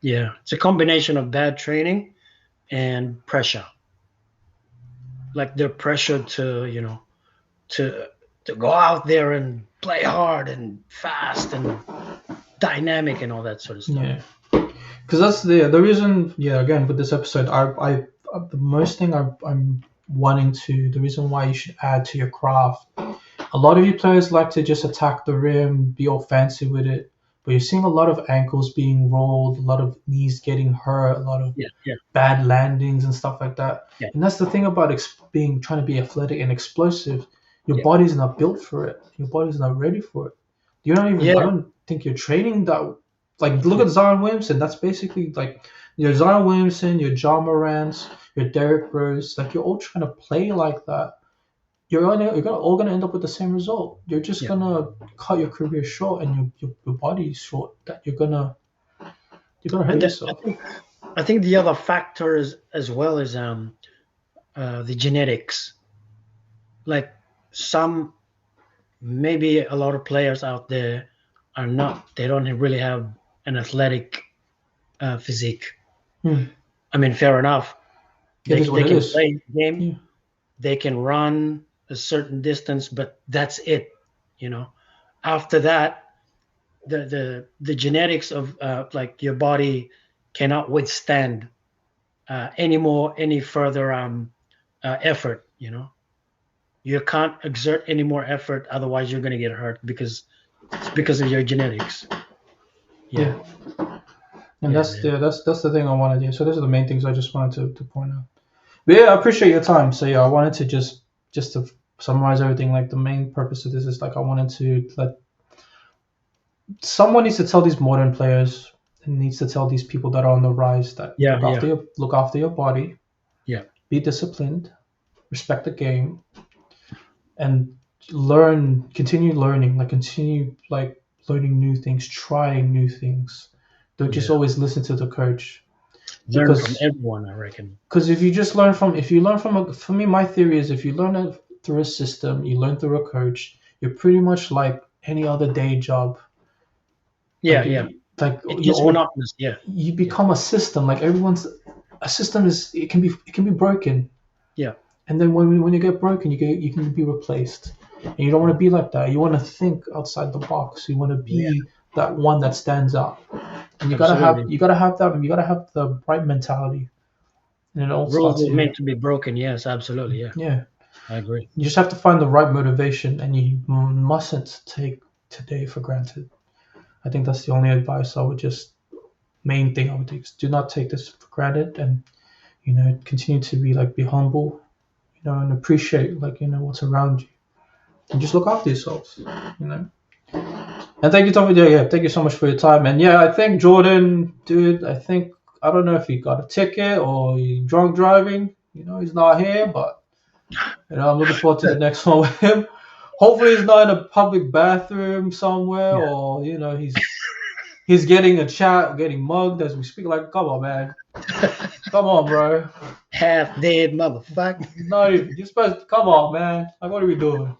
Yeah, it's a combination of bad training and pressure. Like they're pressured to, to go out there and play hard and fast and dynamic and all that sort of stuff. Yeah, because that's the reason. Yeah, again with this episode, the most thing I'm wanting to the reason why you should add to your craft. A lot of you players like to just attack the rim, be all fancy with it, but you're seeing a lot of ankles being rolled, a lot of knees getting hurt, a lot of Yeah, yeah, bad landings and stuff like that. yeah, And that's the thing about being trying to be athletic and explosive. Your Yeah. body's not built for it. Your body's not ready for it. You're not even. I Yeah. don't think you're training that. Like, look at Zion Williamson. That's basically like your Zion Williamson, your John Morants, your Derrick Rose. Like, you're all trying to play like that. You're all gonna end up with the same result. You're just Yeah. gonna cut your career short, and your body's short. That you're gonna hurt And yourself. I think the other factor is as well is the genetics. Like some, maybe a lot of players out there are not. They don't really have an athletic physique. Hmm. I mean, fair enough. It is what They it can is. play the game. Yeah. They can run a certain distance, but that's it. You know, after that, the genetics of like your body cannot withstand any further effort. You know, you can't exert any more effort, otherwise you're going to get hurt because it's because of your genetics. Yeah. And Yeah, that's man. that's the thing I wanted to do. So those are the main things I just wanted to point out. But yeah, I appreciate your time. So yeah, I wanted to just to summarize everything. Like, the main purpose of this is, like, I wanted to let someone needs to tell these modern players, and needs to tell these people that are on the rise, that Yeah, yeah, look after your body, yeah, be disciplined, respect the game, and continue learning, like learning new things, trying new things. Don't just yeah. always listen to the coach, Learn from because everyone, I reckon. if you learn from for me, my theory is, if you learn it through a system, you learn through a coach, you're pretty much like any other day job. Yeah, Like, yeah. like It you gets all monotonous. Yeah, you yeah, become a system. Like, everyone's a system is it can be broken, yeah. and then when you get broken, you can be replaced. And you don't want to be like that. You want to think outside the box. You want to Yeah, be that one that stands out. And absolutely. you gotta have the right mentality. And it all Rules starts are here. meant to be broken. Yes, absolutely. Yeah, Yeah. I agree. You just have to find the right motivation, and you mustn't take today for granted. I think that's the only advice I would just main thing I would take is, do not take this for granted, and continue to be humble, and appreciate, what's around you, and just look after yourselves, you know. And thank you, Tommy. Yeah, thank you so much for your time. And yeah, I think Jordan, dude, I don't know if he got a ticket or he drunk driving. He's not here, but I'm looking forward to the next one with him. Hopefully, he's not in a public bathroom somewhere, Yeah, or he's getting getting mugged as we speak. Like, come on, man, come on, bro. half dead motherfucker. Not even you're supposed to come on, man. Like, what are we doing?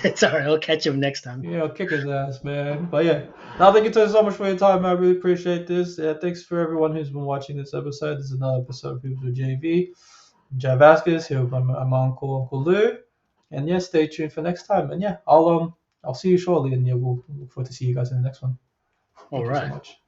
It's all right. I'll catch him next time. Kick his ass, man. But yeah, now thank you so much for your time, man. I really appreciate this. Yeah, thanks for everyone who's been watching this episode. This is another episode of People with JV. Jai Vasquez here with my Uncle Lou. And yeah, stay tuned for next time. And yeah, I'll see you shortly, and yeah, we'll look forward to see you guys in the next one. All Thank you so right. much.